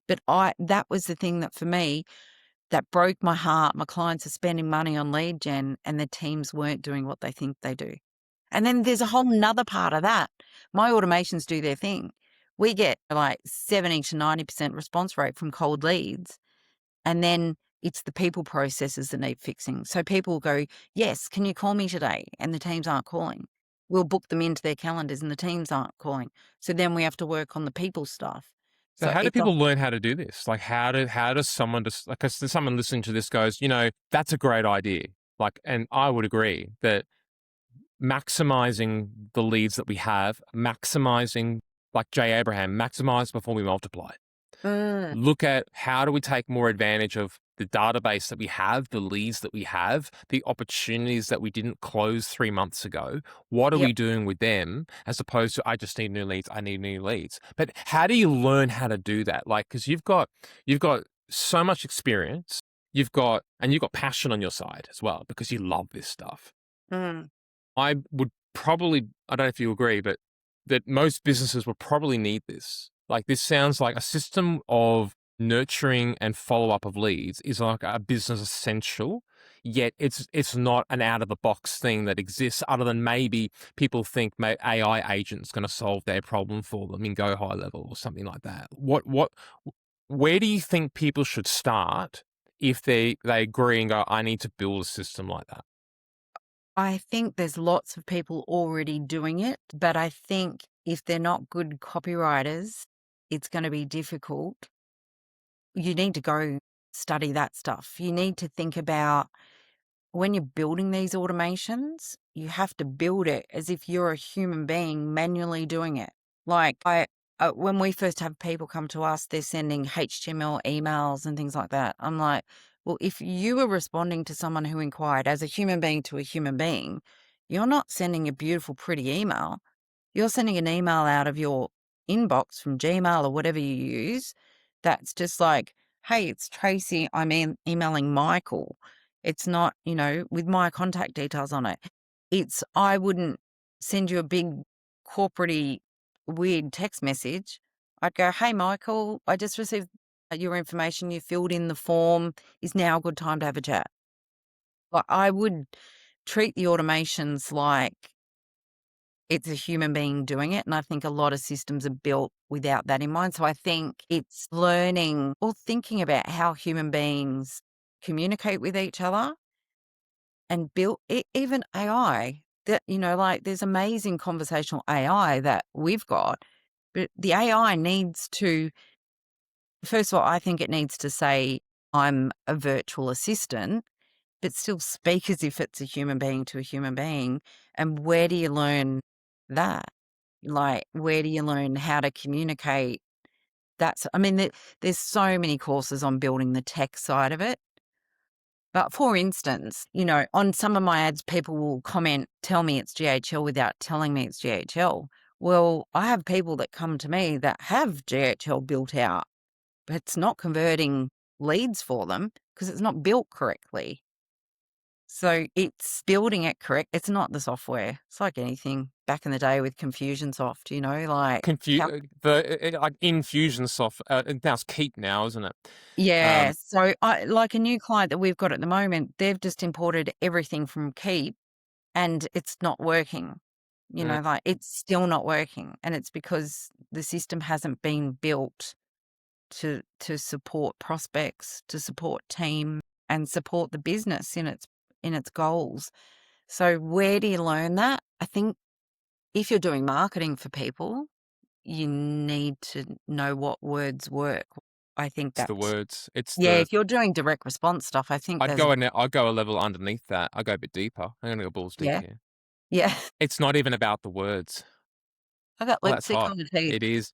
But that was the thing that for me, that broke my heart. My clients are spending money on lead gen and the teams weren't doing what they think they do. And then there's a whole nother part of that. My automations do their thing. We get like 70 to 90% response rate from cold leads. And then it's the people processes that need fixing. So people will go, "Yes, can you call me today?" And the teams aren't calling. We'll book them into their calendars and the teams aren't calling. So then we have to work on the people stuff.
So
So
how do
it's a
people learn how to do this? Like, how does someone just like, 'cause someone listening to this goes, that's a great idea. Like, and I would agree that maximizing the leads that we have, maximizing, like Jay Abraham, maximize before we multiply.
Mm.
Look at how do we take more advantage of the database that we have, the leads that we have, the opportunities that we didn't close 3 months ago. What are
Yep.
we doing with them as opposed to I just need new leads, I need new leads. But how do you learn how to do that? Like, because you've got so much experience, you've got passion on your side as well because you love this stuff.
Mm.
I would probably, I don't know if you agree, but that most businesses will probably need this. Like, this sounds like a system of nurturing and follow up of leads is like a business essential, yet it's not an out of the box thing that exists other than maybe people think AI agent's going to solve their problem for them in Go High Level or something like that. Where do you think people should start if they agree and go, I need to build a system like that?
I think there's lots of people already doing it, but I think if they're not good copywriters, it's going to be difficult. You need to go study that stuff. You need to think about when you're building these automations, you have to build it as if you're a human being manually doing it. Like when we first have people come to us, they're sending HTML emails and things like that. I'm like, well, if you were responding to someone who inquired as a human being to a human being, you're not sending a beautiful, pretty email. You're sending an email out of your inbox from Gmail or whatever you use that's just like, "Hey, it's Tracy. I'm emailing Michael." It's not, with my contact details on it. I wouldn't send you a big corporate weird text message. I'd go, "Hey, Michael, I just received your information. You filled in the form. Is now a good time to have a chat?" Like, I would treat the automations like it's a human being doing it, and I think a lot of systems are built without that in mind. So I think it's learning or thinking about how human beings communicate with each other and build even AI. That, like there's amazing conversational AI that we've got, but the AI needs to, first of all, I think it needs to say, "I'm a virtual assistant," but still speak as if it's a human being to a human being. And where do you learn that? Like, where do you learn how to communicate? There's so many courses on building the tech side of it. But for instance, on some of my ads, people will comment, "Tell me it's GHL," without telling me it's GHL. Well, I have people that come to me that have GHL built out, but it's not converting leads for them because it's not built correctly. So it's building it correct. It's not the software. It's like anything back in the day with Confusionsoft, like
Like Infusionsoft. Now it's Keep now, isn't it?
yeah. So I like a new client that we've got at the moment, they've just imported everything from Keep and it's not working. Like it's still not working. And it's because the system hasn't been built to support prospects, to support team and support the business in its goals. So where do you learn that? I think if you're doing marketing for people, you need to know what words work. I think
It's the
that's
words. It's
yeah,
the.
if you're doing direct response stuff, I think
I'd go a level underneath that. I go a bit deeper. I'm gonna go balls deep
yeah.
here.
Yeah.
It's not even about the words.
I got
Oh, that's
lipstick
hot.
on the teeth.
It is.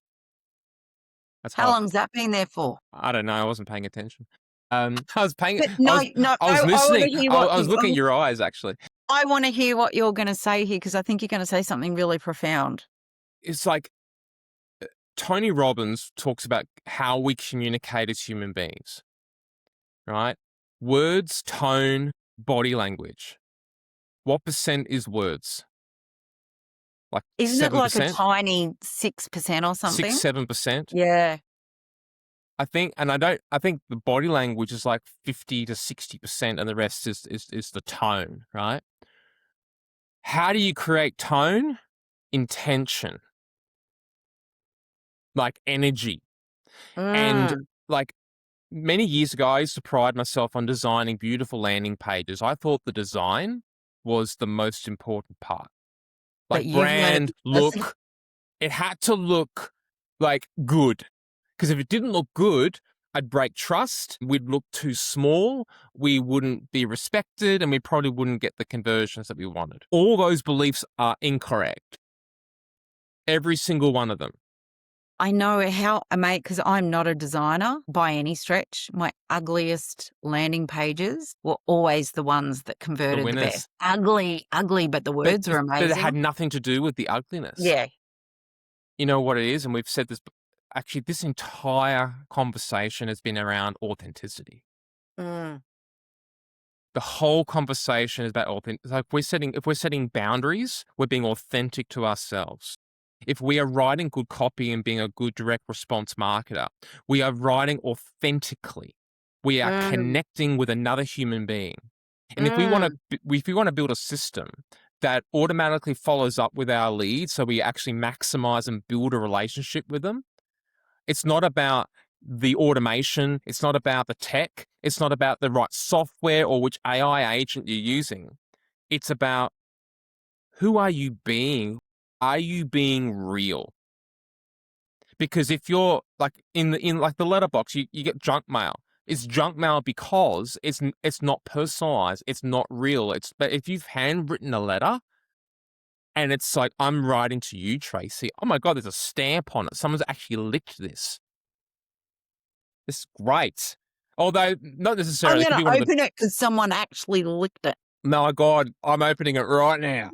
That's
How
hot.
long's that been there for?
I don't know. I wasn't paying attention. I was paying.
But no, no,
I was
I wanna
listening.
hear
I
what
was looking at your eyes actually.
I wanna hear what you're gonna say here because I think you're gonna say something really profound.
It's like Tony Robbins talks about how we communicate as human beings, right? Words, tone, body language. What percent is words? Like
Isn't it like a
7%,
tiny 6% or something?
7%.
Yeah.
I think the body language is like 50 to 60%, and the rest is the tone, right? How do you create tone? Intention, like energy. And
Mm,
like many years ago, I used to pride myself on designing beautiful landing pages. I thought the design was the most important part.
but
Like
you've learned
brand,
this lesson.
look, it had to look like good. Because if it didn't look good, I'd break trust. We'd look too small. We wouldn't be respected, and we probably wouldn't get the conversions that we wanted. All those beliefs are incorrect. Every single one of them.
I know how, mate, because I'm not a designer by any stretch. My ugliest landing pages were always the ones that
The
converted the
winners.
best. Ugly, but the words are
But it
amazing.
had nothing to do with the ugliness.
Yeah.
You know what it is? And we've said this, actually, this entire conversation has been around authenticity.
Mm.
The whole conversation is about authenticity. Like if we're setting boundaries, we're being authentic to ourselves. If we are writing good copy and being a good direct response marketer, we are writing authentically. We are connecting with another human being. And if we want to build a system that automatically follows up with our leads, so we actually maximize and build a relationship with them, it's not about the automation. It's not about the tech. It's not about the right software or which AI agent you're using. It's about who are you being? Are you being real? Because if you're like in like the letterbox, you get junk mail. It's junk mail because it's not personalized. It's not real. But if you've handwritten a letter and it's like, I'm writing to you, Tracie. Oh my God, there's a stamp on it. Someone's actually licked this. This is great. Although not necessarily.
I'm
It could
going
be
to
one of the.
open it because someone actually licked it.
My God, I'm opening it right now.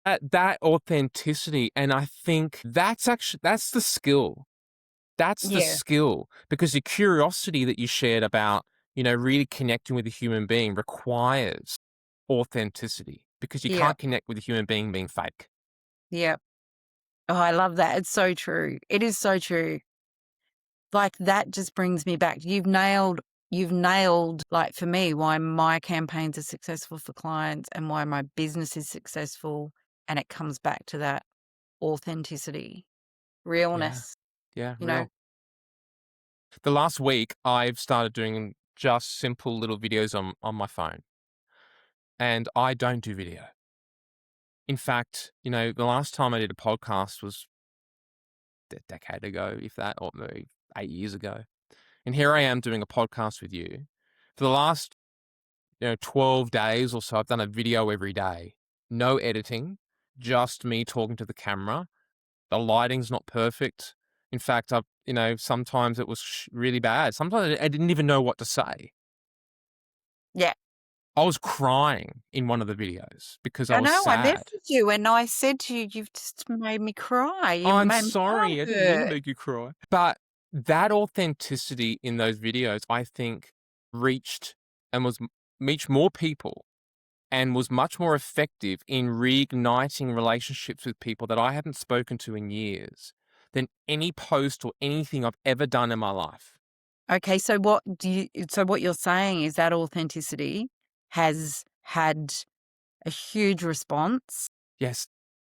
That authenticity, and I think that's the skill. That's the
Yeah.
skill, because the curiosity that you shared about, really connecting with a human being requires authenticity, because you
Yeah.
can't connect with a human being being fake.
Yeah. Oh, I love that. It's so true. It is so true. Like that just brings me back. You've nailed, like for me, why my campaigns are successful for clients and why my business is successful. And it comes back to that authenticity, realness,
Yeah,
you know?
real. The last week, I've started doing just simple little videos on my phone, and I don't do video. In fact, the last time I did a podcast was a decade ago, if that, or maybe 8 years ago. And here I am doing a podcast with you. For the last 12 days or so, I've done a video every day. No editing, just me talking to the camera. The lighting's not perfect. In fact, sometimes it was really bad. Sometimes I didn't even know what to say.
Yeah.
I was crying in one of the videos because I
I
was
know. I
sad.
messaged you and I said to you, you've just made me cry. You
I'm
made my
sorry, I
heart
didn't mean to
hurt.
make you cry. But that authenticity in those videos, I think, reached and was reach more people and was much more effective in reigniting relationships with people that I haven't spoken to in years than any post or anything I've ever done in my life.
Okay, so what you're saying is that authenticity has had a huge response
Yes.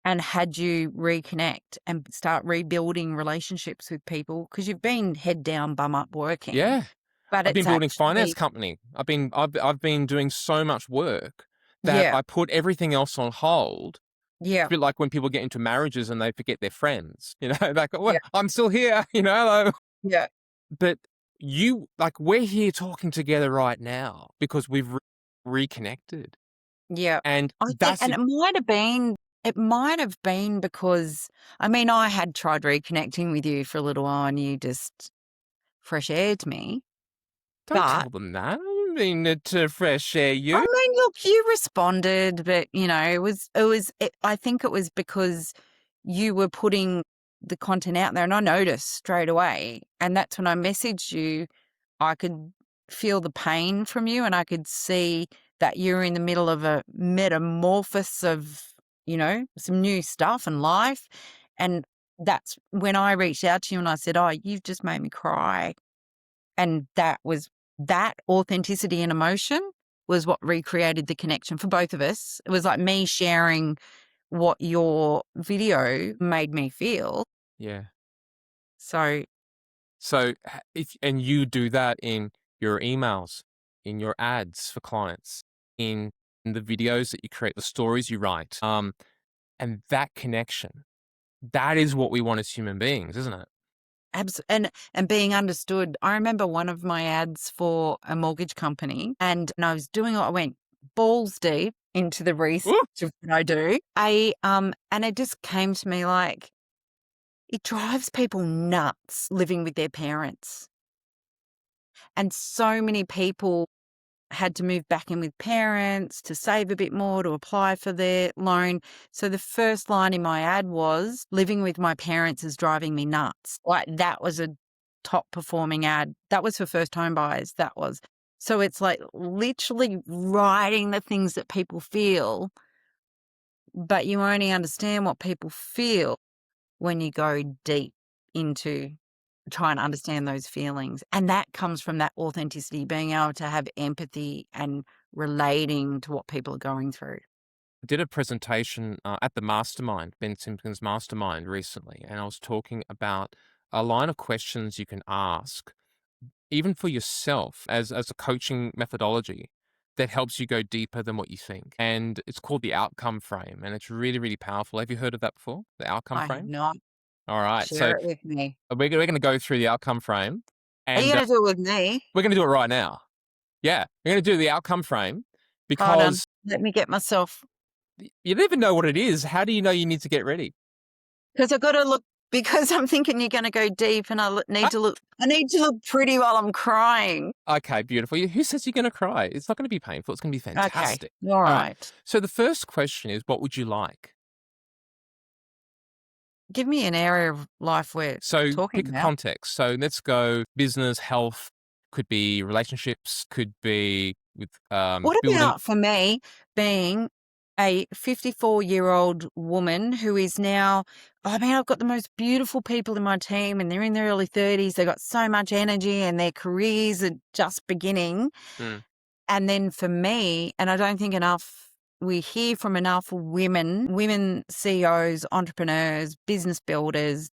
and had you reconnect and start rebuilding relationships with people because you've been head down, bum up working,
Yeah.
but
I've been
it's
building finance
actually
company. I've been doing so much work that
yeah,
I put everything else on hold. It's a
yeah,
bit like when people get into marriages and they forget their friends, like, well,
yeah,
I'm still here, hello.
yeah,
But we're here talking together right now because we've reconnected.
yeah.
And
I think,
that's
and it might have been because, I mean, I had tried reconnecting with you for a little while and you just fresh aired me,
don't
but
tell them that. I don't mean to fresh air
I
you.
mean, look, you responded, but I think it was because you were putting the content out there and I noticed straight away. And that's when I messaged you, I could feel the pain from you and I could see that you're in the middle of a metamorphosis of, some new stuff and life. And that's when I reached out to you and I said, "Oh, you've just made me cry." And that authenticity and emotion was what recreated the connection for both of us. It was like me sharing what your video made me feel.
Yeah.
So,
So and you do that in your emails, in your ads for clients, in the videos that you create, the stories you write, and that connection, that is what we want as human beings, isn't it?
and being understood. I remember one of my ads for a mortgage company, and I was doing it. I went balls deep into the research
Woo!
of what I do. And it just came to me like it drives people nuts living with their parents. And so many people had to move back in with parents to save a bit more to apply for their loan. So the first line in my ad was, "Living with my parents is driving me nuts." Like that was a top performing ad. That was for first home buyers. That was. So it's like literally writing the things that people feel, but you only understand what people feel when you go deep into try and understand those feelings. And that comes from that authenticity, being able to have empathy and relating to what people are going through.
I did a presentation at the mastermind, Ben Simpkins mastermind recently, and I was talking about a line of questions you can ask, even for yourself as a coaching methodology that helps you go deeper than what you think. And it's called the outcome frame, and it's really, really powerful. Have you heard of that before? The outcome
I have
frame?
not.
All right. So
Share it with me.
we're going to go through the outcome frame,
Are you
and
going to do it with me?
we're going to do it right now. Yeah, we're going to do the outcome frame
Hold on.
because
Let me get myself,
you never know what it is. How do you know you need to get ready?
because I've got to look, because I'm thinking you're going to go deep and
Ah,
I need to look pretty while I'm crying.
okay, beautiful. Who says you're going to cry? It's not going to be painful. It's going to be
Okay.
fantastic.
All
All right.
right.
So the first question is, what would you like?
Give me an area of life we're
So
talking
pick a
about.
context. So let's go business, health, could be relationships, could be with
What
building.
about for me being a 54-year-old woman who is now, I mean, I've got the most beautiful people in my team and they're in their early 30s. They've got so much energy and their careers are just beginning.
Mm,
And then for me, and I don't think we hear from enough women CEOs, entrepreneurs, business builders,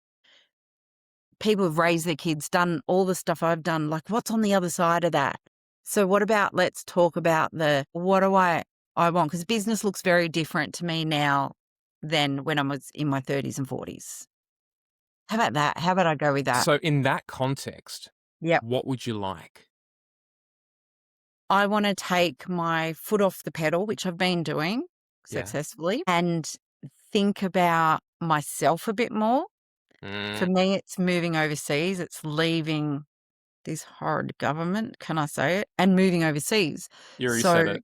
people who've raised their kids, done all the stuff I've done, like what's on the other side of that? So what about, let's talk about what do I want? Because business looks very different to me now than when I was in my 30s and 40s. How about that? How about I go with that?
So in that context,
Yep.
what would you like?
I want to take my foot off the pedal, which I've been doing
Yeah.
successfully, and think about myself a bit more. For
Mm,
me, it's moving overseas. It's leaving this horrid government, can I say it, and moving overseas.
you already said
So
it.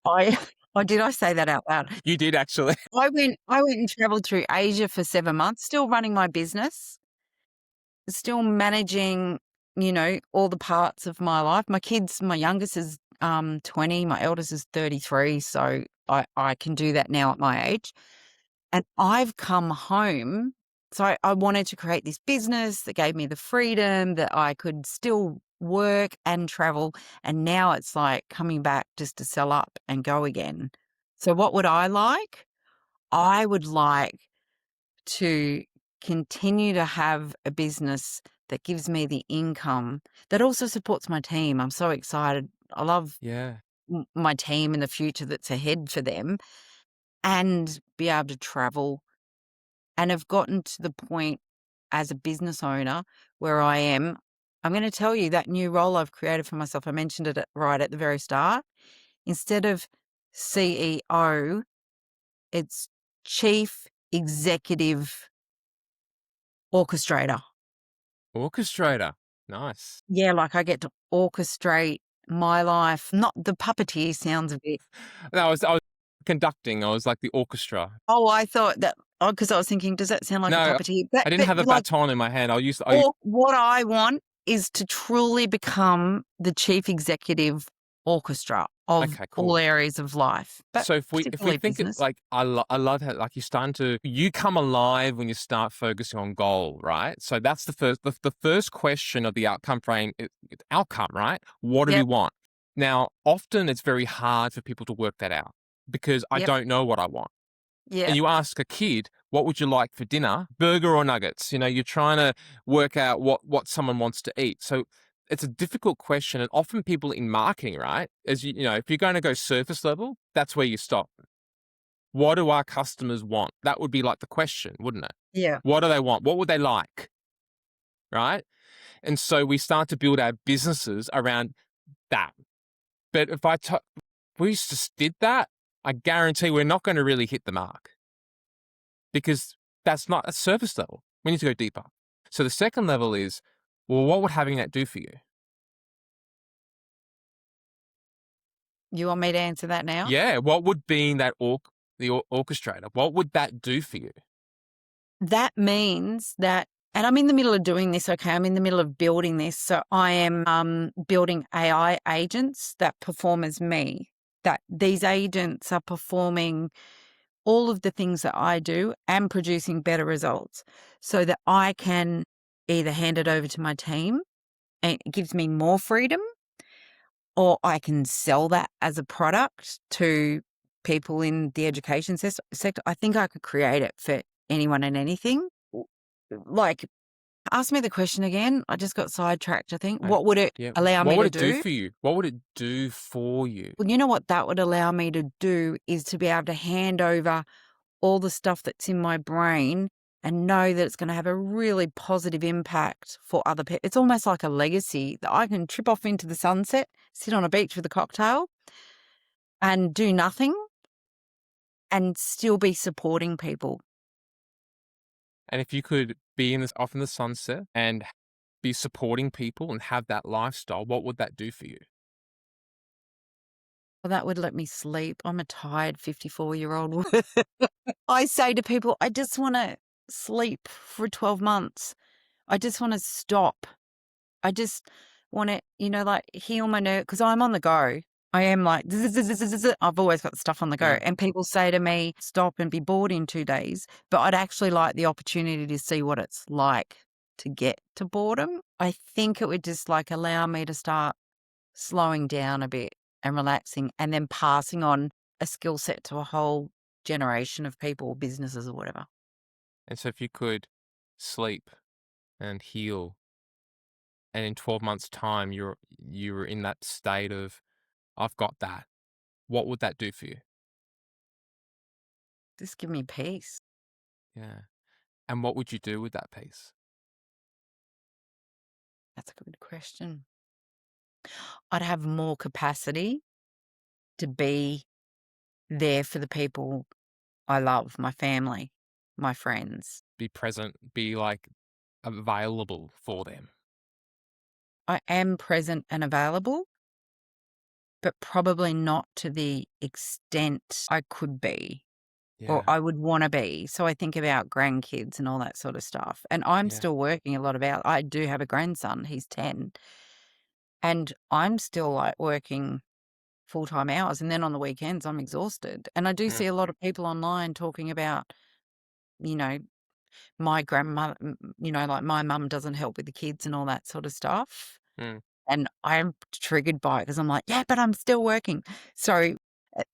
I did I say that out loud?
You did actually.
I went and traveled through Asia for 7 months, still running my business, still managing, all the parts of my life. My kids, my youngest is 20. My eldest is 33, so I can do that now at my age. And I've come home. So I wanted to create this business that gave me the freedom that I could still work and travel. And now it's like coming back just to sell up and go again. So what would I like? I would like to continue to have a business that gives me the income that also supports my team. I'm so excited. I love
Yeah.
my team in the future that's ahead for them, and be able to travel, and have gotten to the point as a business owner where I'm going to tell you that new role I've created for myself. I mentioned it right at the very start. Instead of CEO, it's Chief Executive Orchestrator.
Orchestrator. Nice.
Yeah, like I get to orchestrate my life. Not the puppeteer sounds a bit.
No, I was conducting. I was like the orchestra.
Oh, I thought that. Oh, because I was thinking, does that sound like a
No,
puppeteer? But
I didn't
but
have a
like,
baton in my hand. I
or what I want is to truly become the chief executive orchestra of
okay,
all
cool.
areas of life, but
So if we
particularly
think it
business.
like I love how like you're starting to you come alive when you start focusing on goal, right? So that's the first question of the outcome frame. It's outcome, right? What do we
Yep,
want? Now, often it's very hard for people to work that out because I
yep,
don't know what I want. And
yep.
you ask a kid, what would you like for dinner? Burger or nuggets? You know, you're trying to work out what someone wants to eat. So it's a difficult question. And often people in marketing, right? You know, if you're going to go surface level, that's where you stop. What do our customers want? That would be like the question, wouldn't it?
Yeah.
What do they want? What would they like? Right. And so we start to build our businesses around that. But if we just did that, I guarantee we're not going to really hit the mark, because that's not a surface level. We need to go deeper. So the second level is, well, what would having that do for you?
You want me to answer that now?
Yeah, what would being the orchestrator, what would that do for you?
That means that, and I'm in the middle of doing this, okay? I'm in the middle of building this. So I am building AI agents that perform as me, that these agents are performing all of the things that I do and producing better results so that I can either hand it over to my team and it gives me more freedom, or I can sell that as a product to people in the education sector. I think I could create it for anyone and anything. Like, ask me the question again. I just got sidetracked, I think.
Like,
What would it
yeah,
allow
what
me
would
to
it do
do?
for you? What would it do for you?
Well, you know what that would allow me to do is to be able to hand over all the stuff that's in my brain and know that it's going to have a really positive impact for other people. It's almost like a legacy that I can trip off into the sunset, sit on a beach with a cocktail and do nothing and still be supporting people.
And if you could be off in the sunset and be supporting people and have that lifestyle, what would that do for you?
Well, that would let me sleep. I'm a tired 54-year-old woman. I say to people, I just want to sleep for 12 months. I just want to stop. I just want to, like heal my nerve because I'm on the go. I am like, I've always got stuff on the go.
Yeah.
And people say to me, stop and be bored in 2 days. But I'd actually like the opportunity to see what it's like to get to boredom. I think it would just like allow me to start slowing down a bit and relaxing and then passing on a skill set to a whole generation of people, businesses or whatever.
And so if you could sleep and heal, and in 12 months' time you were in that state of, I've got that, what would that do for you?
Just give me peace.
Yeah. And what would you do with that piece?
That's a good question. I'd have more capacity to be there for the people I love, my family, my friends.
Be present, be like available for them.
I am present and available, but probably not to the extent I could be or
Yeah.
I would want to be. So I think about grandkids and all that sort of stuff. And I'm
Yeah.
still working a lot about, I do have a grandson, he's 10. And I'm still like working. full-time hours, and then on the weekends, I'm exhausted. And I do
Mm,
see a lot of people online talking about, you know, my grandmother, like my mum doesn't help with the kids and all that sort of stuff.
mm.
And I'm triggered by it because I'm like, "Yeah, but I'm still working." So,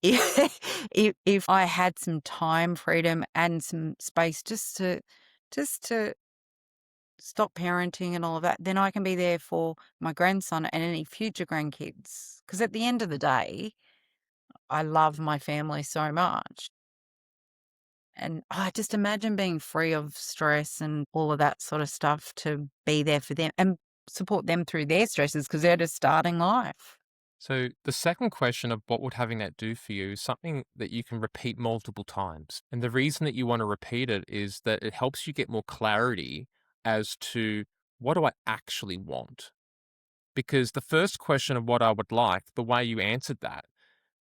if I had some time, freedom, and some space just to stop parenting and all of that, then I can be there for my grandson and any future grandkids. Because at the end of the day, I love my family so much. And I just imagine being free of stress and all of that sort of stuff to be there for them and support them through their stresses because 'cause they're just starting life.
So the second question of what would having that do for you is something that you can repeat multiple times. And the reason that you want to repeat it is that it helps you get more clarity as to what do I actually want? Because the first question of what I would like, the way you answered that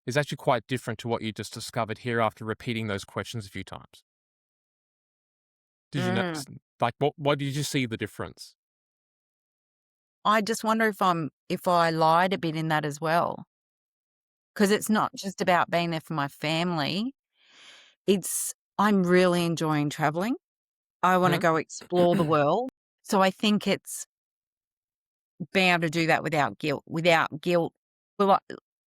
is actually quite different to what you just discovered here after repeating those questions a few times. Did you
Mm.
notice, like, what did you see the difference?
I just wonder if I lied a bit in that as well, because it's not just about being there for my family, I'm really enjoying traveling. I wanna
Mhm.
go explore the world. So I think it's being able to do that without guilt, but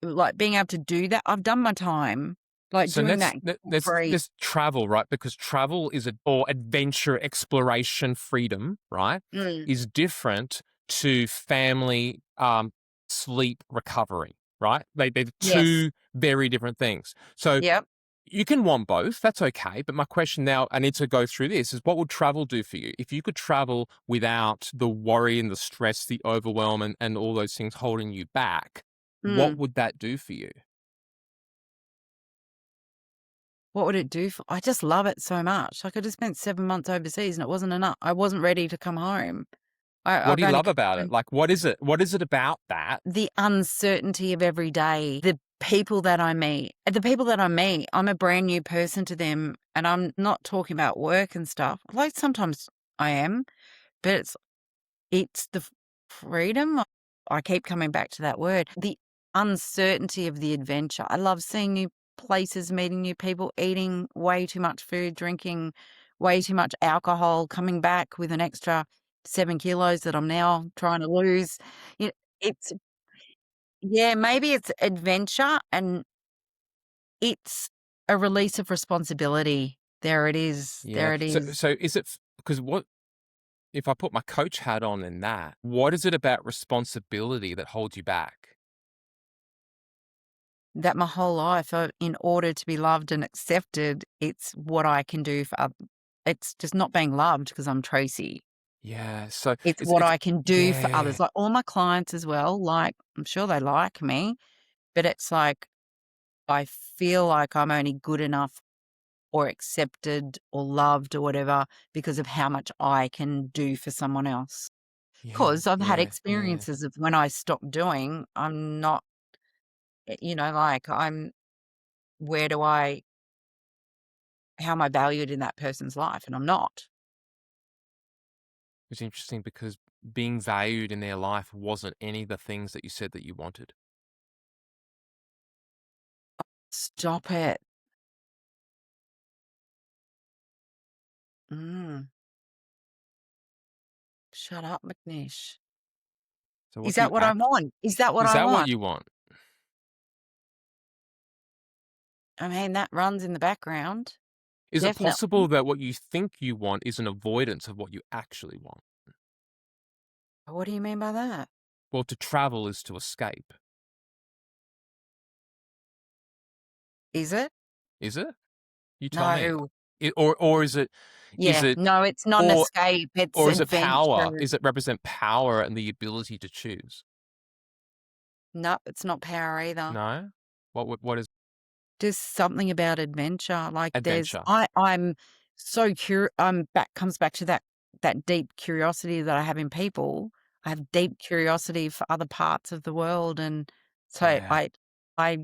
like being able to do that. I've done my time, like
So
doing
let's
that guilt-free.
let's travel, right? Because travel is or adventure, exploration, freedom, right?
Mm,
Is different to family, sleep, recovery, right? They're
yes.
two very different things. So
Yep.
you can want both. That's okay. But my question now, I need to go through this: is what would travel do for you if you could travel without the worry and the stress, the overwhelm, and all those things holding you back? What
Mm.
would that do for you?
What would it do for I just love it so much. Like, I just spent 7 months overseas, and it wasn't enough. I wasn't ready to come home.
What
I've
do you
only
love
come
about it?
home.
Like, what is it? What is it about that?
The uncertainty of every day, the people that I meet. The people that I meet, I'm a brand new person to them, and I'm not talking about work and stuff. Like, sometimes I am, but it's the freedom. I keep coming back to that word. The uncertainty of the adventure. I love seeing new places, meeting new people, eating way too much food, drinking way too much alcohol, coming back with an extra 7 kilos that I'm now trying to lose. You it's yeah, maybe it's adventure and it's a release of responsibility. There it is.
Yeah.
There it
So,
is.
so is it because what if I put my coach hat on in that? What is it about responsibility that holds you back?
That my whole life, in order to be loved and accepted, it's what I can do for it's just not being loved because 'cause I'm Tracy.
Yeah. So
It's what
it's
I can do for
yeah.
others, like, all my clients as well, like, I'm sure they like me, but it's like, I feel like I'm only good enough or accepted or loved or whatever because of how much I can do for someone else.
Yeah.
'Cause I've had
Yeah. Yeah.
experiences of when I stop doing, I'm not, like, where do I how am I valued in that person's life? And I'm not.
It's interesting because being valued in their life wasn't any of the things that you said that you wanted.
Stop it. Mm, shut up, McNish.
So what
Is
do you
that what I
act?
want? Is that what
Is
I
that what
want?
you want?
I mean, that runs in the background,
Is it possible
definitely.
that what you think you want is an avoidance of what you actually want?
What do you mean by that?
Well, to travel is to escape.
Is it?
Is it? You tell me.
No.
Or is
Yeah,
it
no, it's not an
or
escape, it's
or is it power?
adventure.
Is it represent power and the ability to choose?
No, it's not power either.
No? What is
Just something about adventure, like,
adventure?
I'm so I'm back comes back to that deep curiosity that I have in people. I have deep curiosity for other parts of the world, and so
Yeah.
I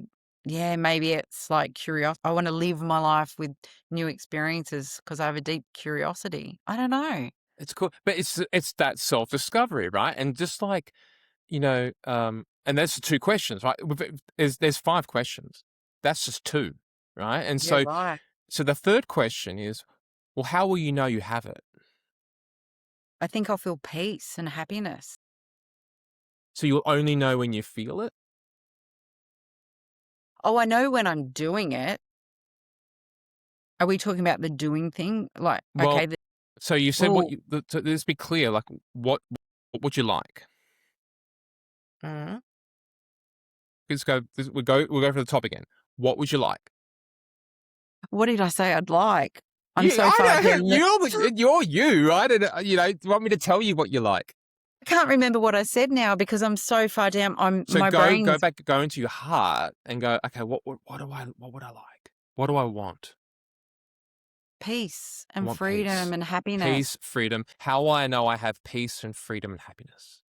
yeah, maybe it's like I wanna live my life with new experiences because I have a deep curiosity. I don't know.
It's cool. But it's that self-discovery, right? And just like, And that's the 2 questions, right? There's 5 questions. That's just 2, right? And
Yeah,
so
right.
the third question is, well, how will you know you have it?
I think I'll feel peace and happiness.
So you'll only know when you feel it?
Oh, I know when I'm doing it. Are we talking about the doing thing? Like,
Well,
okay,
so you said what
well,
you so let's be clear, like, what would you like?
mm,
We'll go for the top again. What would you like?
what did I say I'd like? I'm
You
so far
I know,
down the
you're you, right? And, you know, do you want me to tell you what you like?
I can't remember what I said now because I'm so far down.
So
My
go
brain's
back, go into your heart and go, okay, what would I like? What do I want?
peace
I
and
want
freedom
peace.
and happiness
Peace, freedom. How will I know I have peace and freedom and happiness?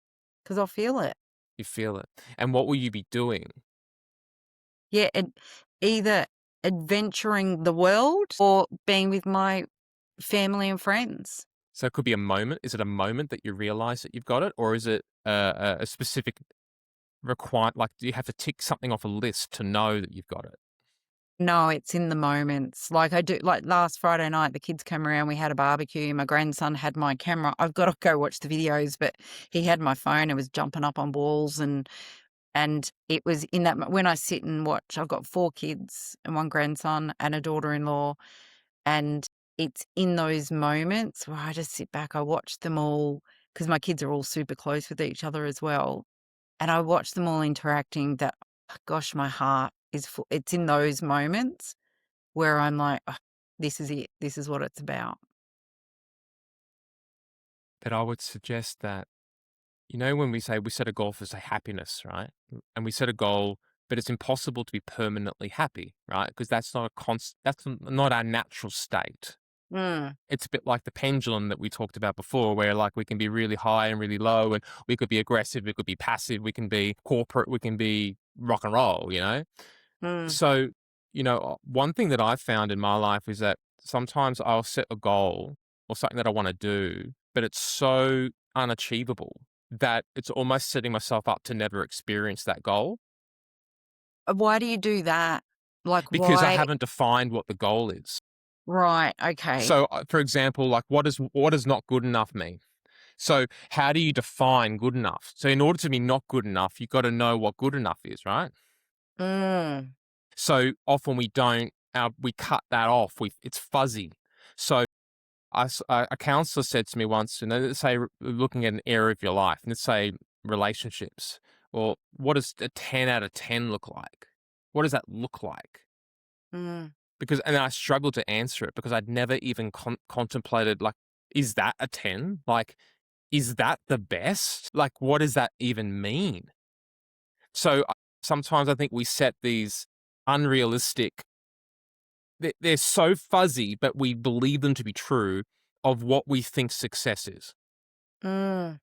because I'll feel it.
You feel it. And what will you be doing?
Yeah, either adventuring the world or being with my family and friends.
So it could be a moment. Is it a moment that you realize that you've got it? Or is it a specific like, do you have to tick something off a list to know that you've got it?
No, it's in the moments. Like I do, like last Friday night, the kids came around, we had a barbecue. My grandson had my camera. I've got to go watch the videos, but he had my phone. It was jumping up on walls and it was in that when I sit and watch, I've got 4 kids and 1 grandson and a daughter-in-law, and it's in those moments where I just sit back, I watch them all because my kids are all super close with each other as well, and I watch them all interacting that, gosh, my heart is full. It's in those moments where I'm like, "Oh, this is it. This is what it's about."
But I would suggest that, you know, when we say we set a goal for, say, happiness, right? And we set a goal, but it's impossible to be permanently happy, right? Because that's not our natural state.
Mm,
It's a bit like the pendulum that we talked about before, where like we can be really high and really low, and we could be aggressive, we could be passive, we can be corporate, we can be rock and roll, you know?
mm.
So, you know, one thing that I've found in my life is that sometimes I'll set a goal or something that I want to do, but it's so unachievable that it's almost setting myself up to never experience that goal
Why do you do that? Like,
because I
why?
haven't defined what the goal is.
Right, okay.
So, for example, like what does not good enough mean? So, how do you define good enough? So, in order to be not good enough, you've got to know what good enough is, right?
Mm,
So often we don't, we cut that off. It's fuzzy. So a counselor said to me once, you know, let's say looking at an area of your life, and let's say relationships. Well, what does a 10 out of 10 look like? What does that look like?
mm.
Because, and I struggled to answer it because I'd never even contemplated, like, is that a 10? Like, is that the best? Like, what does that even mean? So sometimes I think we set these unrealistic, they're so fuzzy, but we believe them to be true of what we think success is.
Mm.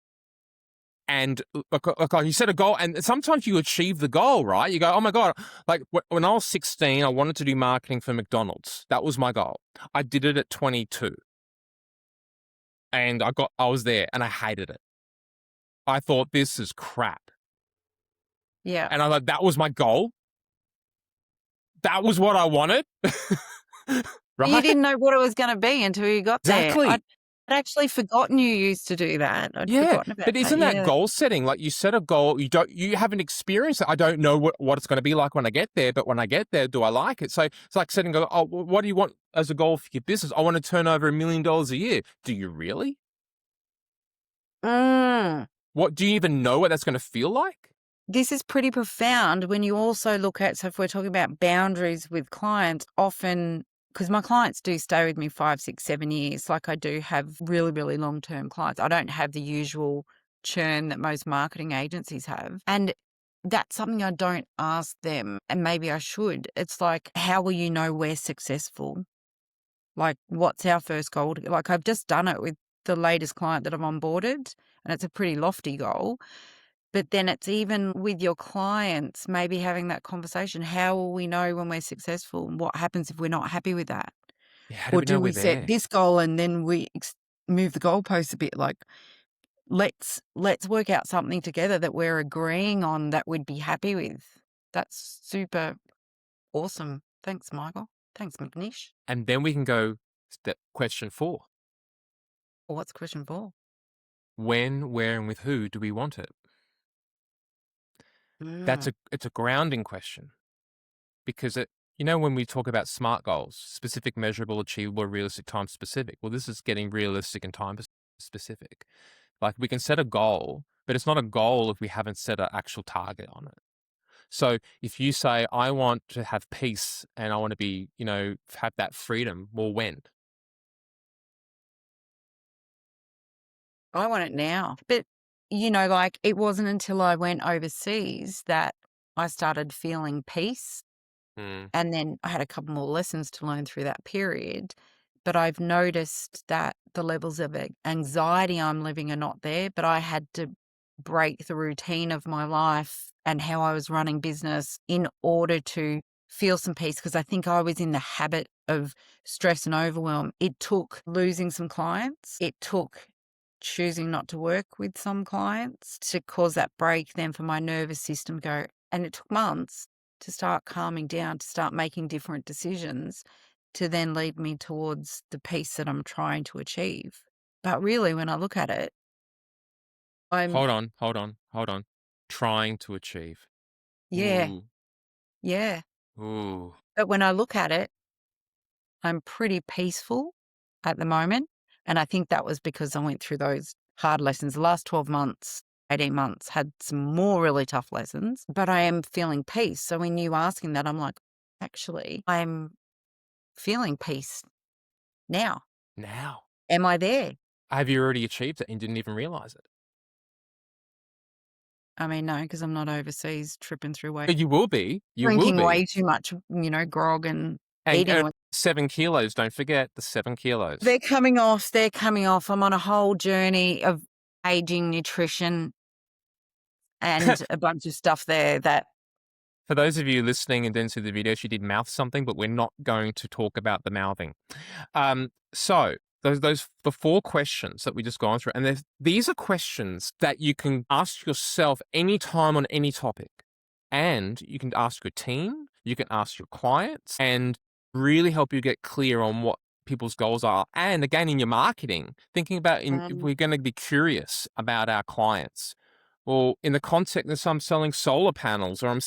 And like you set a goal, and sometimes you achieve the goal, right? You go, oh my God, like when I was 16, I wanted to do marketing for McDonald's. That was my goal. I did it at 22 and I was there and I hated it. I thought this is crap.
Yeah.
And I thought that was my goal. That was what I wanted.
You
Right?
didn't know what it was gonna be until you got there. I'd
Exactly.
actually forgotten you used to do that. I'd
Yeah,
forgotten about
but
that,
isn't that
yeah.
goal setting? Like you set a goal, you haven't experienced it. I don't know what it's going to be like when I get there, but when I get there, do I like it? So it's like setting a, oh, what do you want as a goal for your business? I want to turn over $1 million a year. Do you really?
Mm.
What, do you even know what that's going to feel like?
This is pretty profound when you also look at, so if we're talking about boundaries with clients, often because my clients do stay with me 5, 6, 7 years. Like I do have really, really long-term clients. I don't have the usual churn that most marketing agencies have. And that's something I don't ask them, and maybe I should. It's like, how will you know we're successful? Like, what's our first goal? Like, I've just done it with the latest client that I've onboarded, and it's a pretty lofty goal. But then it's even with your clients, maybe having that conversation. How will we know when we're successful? And what happens if we're not happy with that?
Yeah, how do
Or
we know
do we
we're
set
there?
this goal and then we move the goalposts a bit? Like, let's work out something together that we're agreeing on that we'd be happy with. That's super awesome. Thanks, Michael. Thanks, McNish.
And then we can go question 4.
Well, what's question 4?
When, where, and with who do we want it? It's a grounding question, because when we talk about SMART goals, specific, measurable, achievable, realistic, time specific. Well, this is getting realistic and time specific. Like, we can set a goal, but it's not a goal if we haven't set an actual target on it. So if you say, I want to have peace and I want to be, have that freedom, well, when?
I want it now. But, like, it wasn't until I went overseas that I started feeling peace. And then I had a couple more lessons to learn through that period. But I've noticed that the levels of anxiety I'm living are not there, but I had to break the routine of my life and how I was running business in order to feel some peace, because I think I was in the habit of stress and overwhelm. It took losing some clients. It took choosing not to work with some clients to cause that break then for my nervous system to go. And it took months to start calming down, to start making different decisions, to then lead me towards the peace that I'm trying to achieve. But really, when I look at it,
Hold on. Trying to achieve.
yeah,
Ooh.
yeah.
Ooh.
But when I look at it, I'm pretty peaceful at the moment. And I think that was because I went through those hard lessons. The last 12 months, 18 months had some more really tough lessons, but I am feeling peace. So when you asking that, I'm like, actually, I'm feeling peace now.
Now.
Am I there?
Have you already achieved it and didn't even realize it?
I mean, no, because I'm not overseas tripping through
But you will be. You will
drinking
be.
way too much, grog and
And
eating.
7 kilos. Don't forget the 7 kilos.
They're coming off. They're coming off. I'm on a whole journey of aging, nutrition, and a bunch of stuff there that.
For those of you listening and didn't see the video, she did mouth something, but we're not going to talk about the mouthing. So the 4 questions that we just gone through, and these are questions that you can ask yourself anytime on any topic, and you can ask your team, you can ask your clients, and really help you get clear on what people's goals are. And again, in your marketing, thinking about if we're going to be curious about our clients. Well, in the context of I'm selling solar panels, or I'm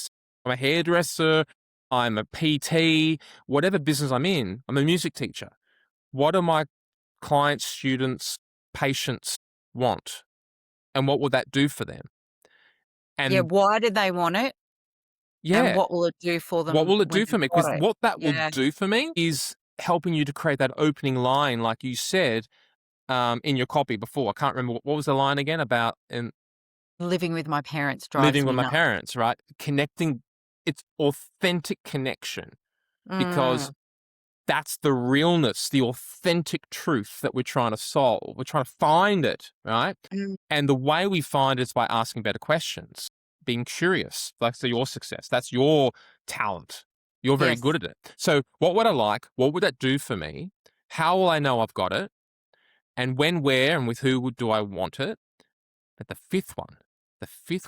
a hairdresser, I'm a PT, whatever business I'm in, I'm a music teacher. What do my clients, students, patients want? And what will that do for them? And
Why did they want it? And what will it do for them?
What will it do for me? Because what that will
Yeah.
do for me is helping you to create that opening line, like you said, in your copy before. I can't remember what was the line again about
Living with my parents drives
living
me
with my
nuts.
parents, right? Connecting, it's authentic connection, because that's the realness, the authentic truth that we're trying to solve. We're trying to find it, right? And the way we find it is by asking better questions, being curious. That's your success. That's your talent. You're very good at it. So what would I like? What would that do for me? How will I know I've got it? And when, where, and with who do I want it? But the fifth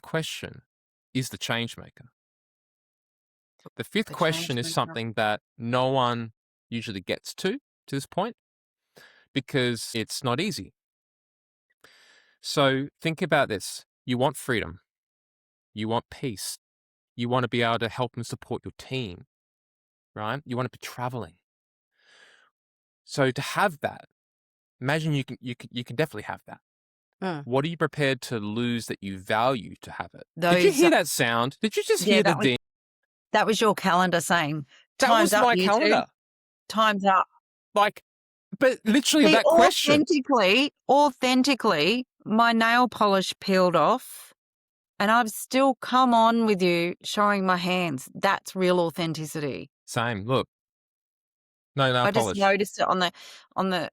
question is the change maker. The fifth question is something that no one usually gets to this point, because it's not easy. So think about this. You want freedom. You want peace. You want to be able to help and support your team, right? You want to be traveling. So to have that, imagine you can definitely have that. What are you prepared to lose that you value to have it? Did you hear that sound? Did you just hear the ding?
That was your calendar saying,
that
time's
was
up,
my
YouTube.
calendar.
Time's up.
Like, but literally that question.
Authentically, my nail polish peeled off and I've still come on with you showing my hands. That's real authenticity.
Same. Look. No nail
I
polish.
just noticed it on the.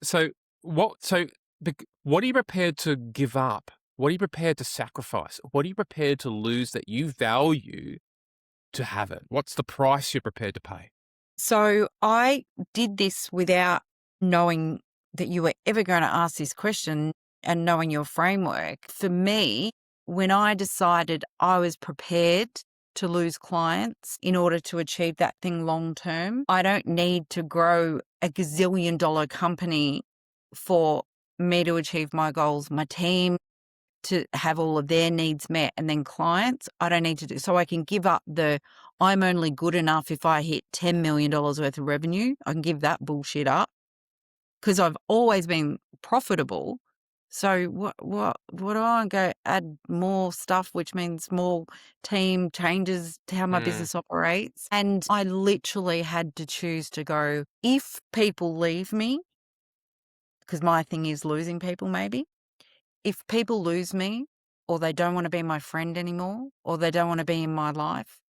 So what are you prepared to give up? What are you prepared to sacrifice? What are you prepared to lose that you value to have it? What's the price you're prepared to pay?
So I did this without knowing that you were ever going to ask this question. and knowing your framework, for me, when I decided I was prepared to lose clients in order to achieve that thing long term, I don't need to grow a gazillion-dollar company for me to achieve my goals, my team to have all of their needs met, and then clients, I don't need to do. So I can give up I'm only good enough if I hit $10 million worth of revenue. I can give that bullshit up because I've always been profitable. So what do I want to go add more stuff, which means more team changes to how my business operates? And I literally had to choose to go, if people leave me, because my thing is losing people maybe, if people lose me or they don't want to be my friend anymore or they don't want to be in my life,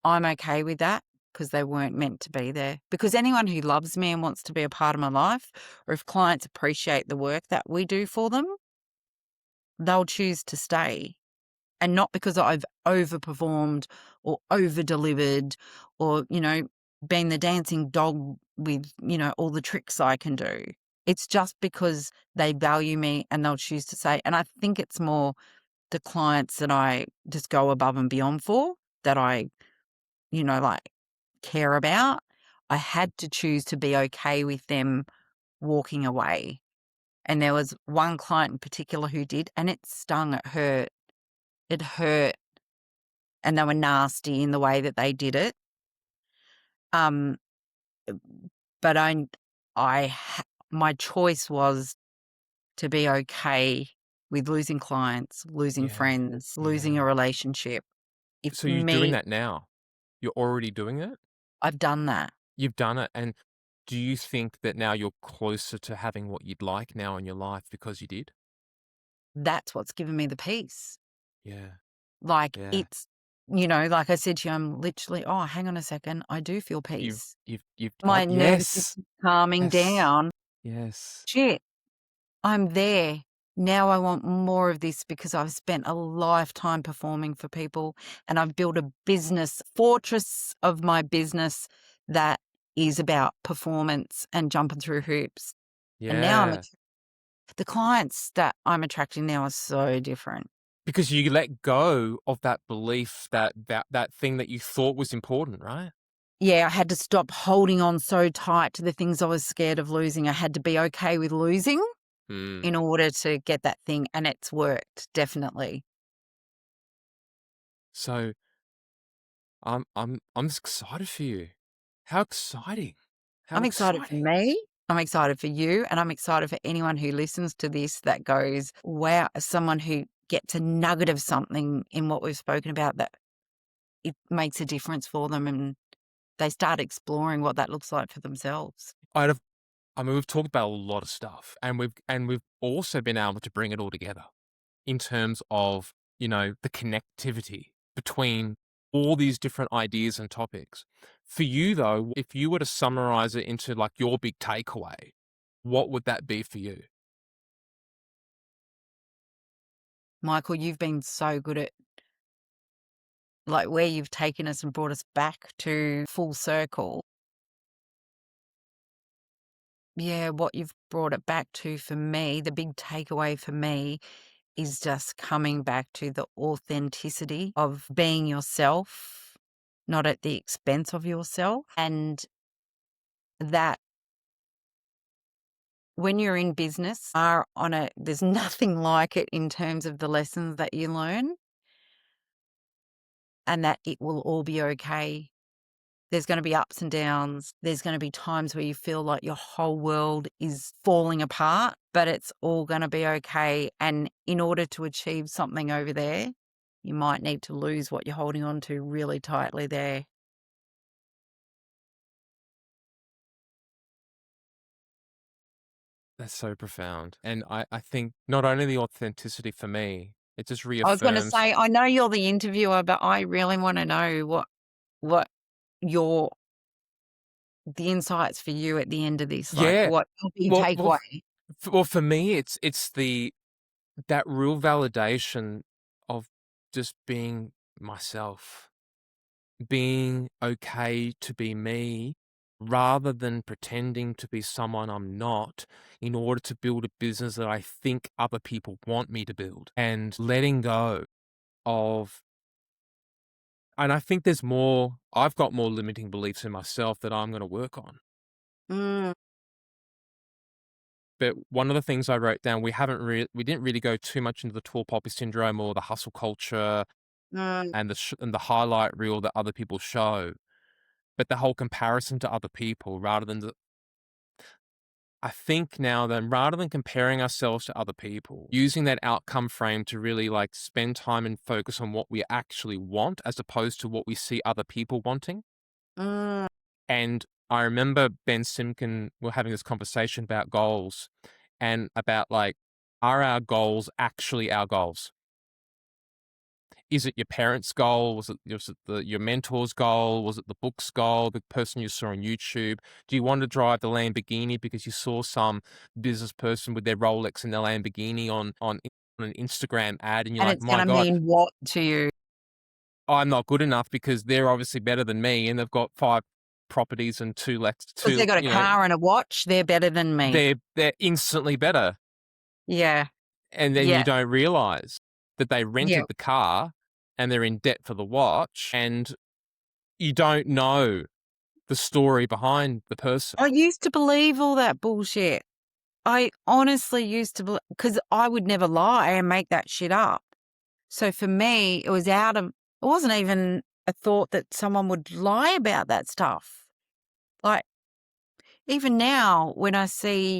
I'm okay with that because they weren't meant to be there. Because anyone who loves me and wants to be a part of my life, or if clients appreciate the work that we do for them, they'll choose to stay. And not because I've overperformed or over-delivered or, been the dancing dog with, all the tricks I can do. It's just because they value me and they'll choose to stay. And I think it's more the clients that I just go above and beyond for, that I, care about. I had to choose to be okay with them walking away. And there was one client in particular who did, and it stung, it hurt. It hurt, and they were nasty in the way that they did it. Um, but my choice was to be okay with losing clients, losing
Yeah.
friends, losing a relationship.
So you're doing that now? You're already doing it?
I've done that.
You've done it, and do you think that now you're closer to having what you'd like now in your life because you did?
That's what's given me the peace.
Yeah.
Like
Yeah.
it's, like I said to you, I'm literally, oh, hang on a second, I do feel peace.
You've
My nervous
yes.
system's calming
Yes.
down.
Yes.
Shit, I'm there. Now I want more of this because I've spent a lifetime performing for people and I've built a business, fortress of my business that is about performance and jumping through hoops. And now
Yeah.
the clients that I'm attracting now are so different.
Because you let go of that belief, that thing that you thought was important, right?
Yeah, I had to stop holding on so tight to the things I was scared of losing. I had to be okay with losing
Mm.
in order to get that thing, and it's worked, definitely.
So I'm just excited for you. How exciting. How
I'm excited for
exciting.
me, I'm excited for you, and I'm excited for anyone who listens to this that goes, wow, as someone who gets a nugget of something in what we've spoken about, that it makes a difference for them and they start exploring what that looks like for themselves.
I mean, we've talked about a lot of stuff, and we've also been able to bring it all together in terms of, the connectivity between all these different ideas and topics. For you though, if you were to summarize it into like your big takeaway, what would that be for you?
Michael, you've been so good at like where you've taken us and brought us back to full circle. Yeah, what you've brought it back to for me, the big takeaway for me is just coming back to the authenticity of being yourself, not at the expense of yourself. And that when you're in business, there's nothing like it in terms of the lessons that you learn, and that it will all be okay. There's going to be ups and downs. There's going to be times where you feel like your whole world is falling apart, but it's all going to be okay. And in order to achieve something over there, you might need to lose what you're holding on to really tightly there.
That's so profound. And I think not only the authenticity for me, it just
I was going to
reaffirms.
say, I know you're the interviewer, but I really want to know what your the insights for you at the end of this, like
Yeah.
what your big
Well, well,
takeaway.
well, for me, it's that real validation of just being myself, being okay to be me, rather than pretending to be someone I'm not in order to build a business that I think other people want me to build, and letting go of. And I think I've got more limiting beliefs in myself that I'm going to work on.
Mm,
But one of the things I wrote down, we didn't really go too much into the tall poppy syndrome or the hustle culture
mm.
and the highlight reel that other people show, but the whole comparison to other people I think now then, rather than comparing ourselves to other people, using that outcome frame to really like spend time and focus on what we actually want as opposed to what we see other people wanting.
Mm.
And I remember Ben Simkin were having this conversation about goals and about like, are our goals actually our goals? Is it your parents' goal? Was it your mentor's goal? Was it the book's goal? The person you saw on YouTube? Do you want to drive the Lamborghini because you saw some business person with their Rolex and their Lamborghini on an Instagram ad, and you're
And
like,
it's
my
gonna
God,
mean what to you?
I'm not good enough because they're obviously better than me, and they've got 5 properties and
'Cause they got a
you know,
car and a watch, they're better than me.
they're instantly better.
Yeah.
And then you
Yeah.
don't realize that they
Yeah.
rented the car and they're in debt for the watch, and you don't know the story behind the person.
I used to believe all that bullshit. I honestly used to believe, because I would never lie and make that shit up. So for me, it wasn't even a thought that someone would lie about that stuff. Like, even now, when I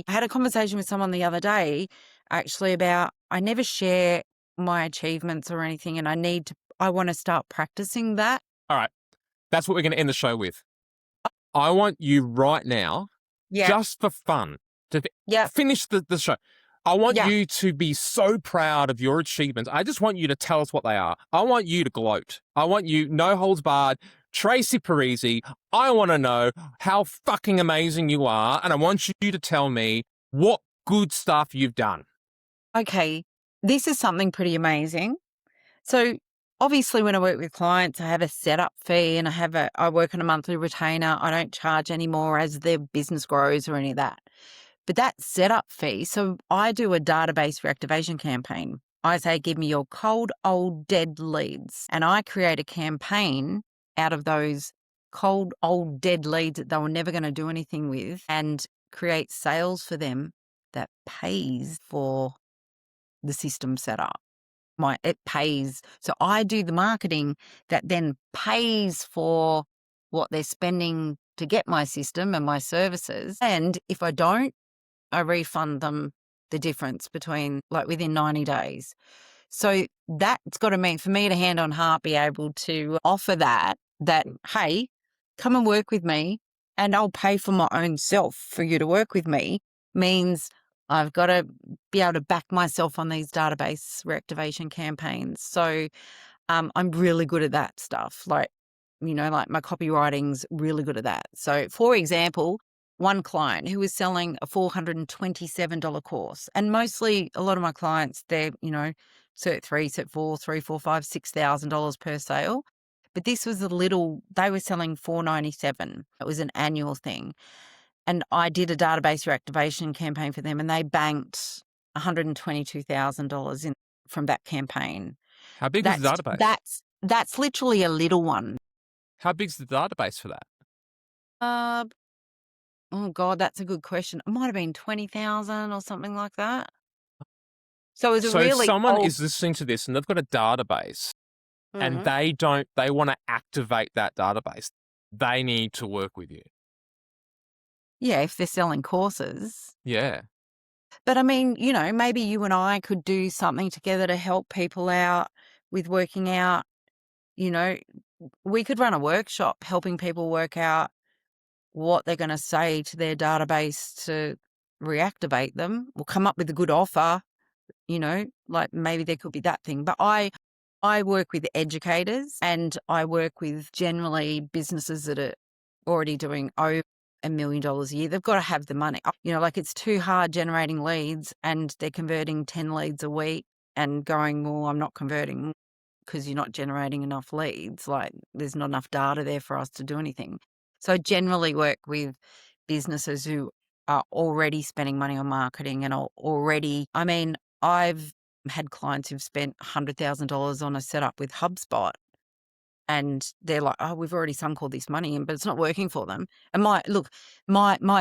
had a conversation with someone the other day, actually, about I never share my achievements or anything, and I want to start practicing that.
All right, that's what we're going to end the show with. I want you right now,
Yeah.
just for fun, to
Yeah.
finish the show. I want
Yeah.
you to be so proud of your achievements. I just want you to tell us what they are. I want you to gloat. I want you, no holds barred, Tracie Parisi. I want to know how fucking amazing you are, and I want you to tell me what good stuff you've done.
Okay. This is something pretty amazing. So obviously, when I work with clients, I have a setup fee and I work on a monthly retainer. I don't charge any more as their business grows or any of that. But that setup fee, so I do a database reactivation campaign. I say, give me your cold, old, dead leads. And I create a campaign out of those cold, old, dead leads that they were never going to do anything with, and create sales for them that pays for the system setup. It pays. So I do the marketing that then pays for what they're spending to get my system and my services. And if I don't, I refund them the difference between, like, within 90 days. So that's got to mean, for me to hand on heart be able to offer that, hey, come and work with me and I'll pay for my own self for you to work with me, means I've got to be able to back myself on these database reactivation campaigns. So I'm really good at that stuff. Like, like my copywriting's really good at that. So, for example, one client who was selling a $427 course, and mostly a lot of my clients, they're, Cert 3, Cert 4, 3, 4, 5, $6,000 per sale. But this was they were selling $497. It was an annual thing. And I did a database reactivation campaign for them, and they banked $122,000 from that campaign.
How big was the
That's
database?
that's literally a little one.
How big's the database for that?
Uh, oh God, that's a good question. It might have been 20,000 or something like that. So it was a
So if
really
someone
old.
is listening to this and they've got a database and
Mhm.
they want to activate that database, they need to work with you.
Yeah, if they're selling courses.
Yeah.
But I mean, maybe you and I could do something together to help people out with working out. You know, we could run a workshop helping people work out what they're going to say to their database to reactivate them. We'll come up with a good offer. Like, maybe there could be that thing. But I work with educators, and I work with generally businesses that are already doing over $1 million a year. They've got to have the money. Like, it's too hard generating leads, and they're converting 10 leads a week and going, well, I'm not converting because you're not generating enough leads. Like, there's not enough data there for us to do anything. So I generally work with businesses who are already spending money on marketing and are already, I mean, I've had clients who've spent $100,000 on a setup with HubSpot and they're like, "Oh, we've already sunk all this money in," but it's not working for them. And my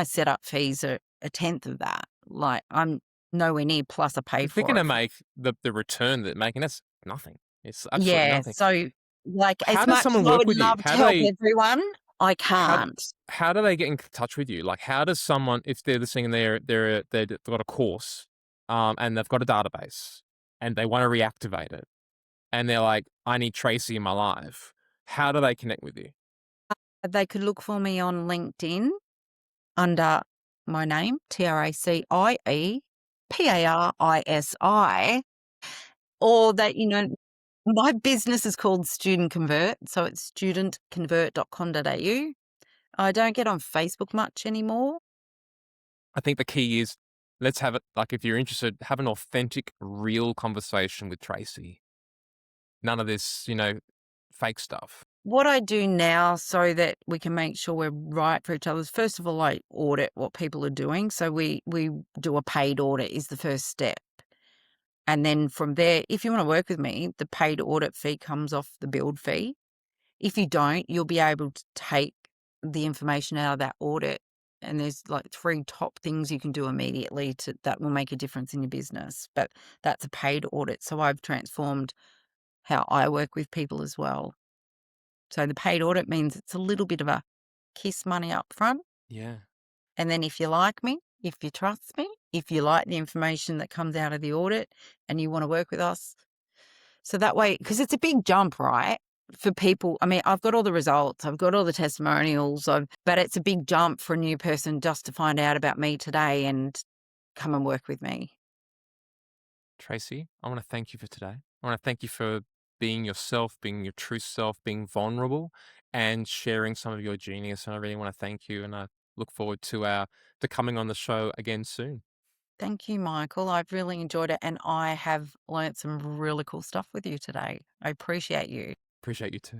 setup fees are a tenth of that. Like, I'm nowhere near, plus I pay
If they're
for
gonna
it.
make the return that making, that's nothing. It's absolutely
Yeah,
nothing.
so, like, as
How does
much as
someone
I
work
would
with you?
love to help everyone, I
How d
can't.
how do they get in touch with you? Like, how does someone, if they're listening and they've got a course, and they've got a database, and they wanna reactivate it, and they're like, "I need Tracie in my life." How do they connect with you?
They could look for me on LinkedIn under my name, TracieParisi, or that, my business is called Student Convert, so it's studentconvert.com.au. I don't get on Facebook much anymore.
I think the key is, let's have it, like, if you're interested, have an authentic, real conversation with Tracie. None of this, fake stuff.
What I do now so that we can make sure we're right for each other is, first of all, I audit what people are doing. So we do a paid audit is the first step. And then from there, if you want to work with me, the paid audit fee comes off the build fee. If you don't, you'll be able to take the information out of that audit. And there's like 3 top things you can do immediately that will make a difference in your business. But that's a paid audit. So I've transformed how I work with people as well. So the paid audit means it's a little bit of a kiss money up front.
Yeah.
And then if you like me, if you trust me, if you like the information that comes out of the audit and you want to work with us, so that way, because it's a big jump, right? For people. I mean, I've got all the results, I've got all the testimonials, but it's a big jump for a new person just to find out about me today and come and work with me.
Tracie, I want to thank you for today. I want to thank you for being yourself, being your true self, being vulnerable, and sharing some of your genius. And I really want to thank you, and I look forward to coming on the show again soon.
Thank you, Michael. I've really enjoyed it, and I have learnt some really cool stuff with you today. I appreciate you.
Appreciate you too.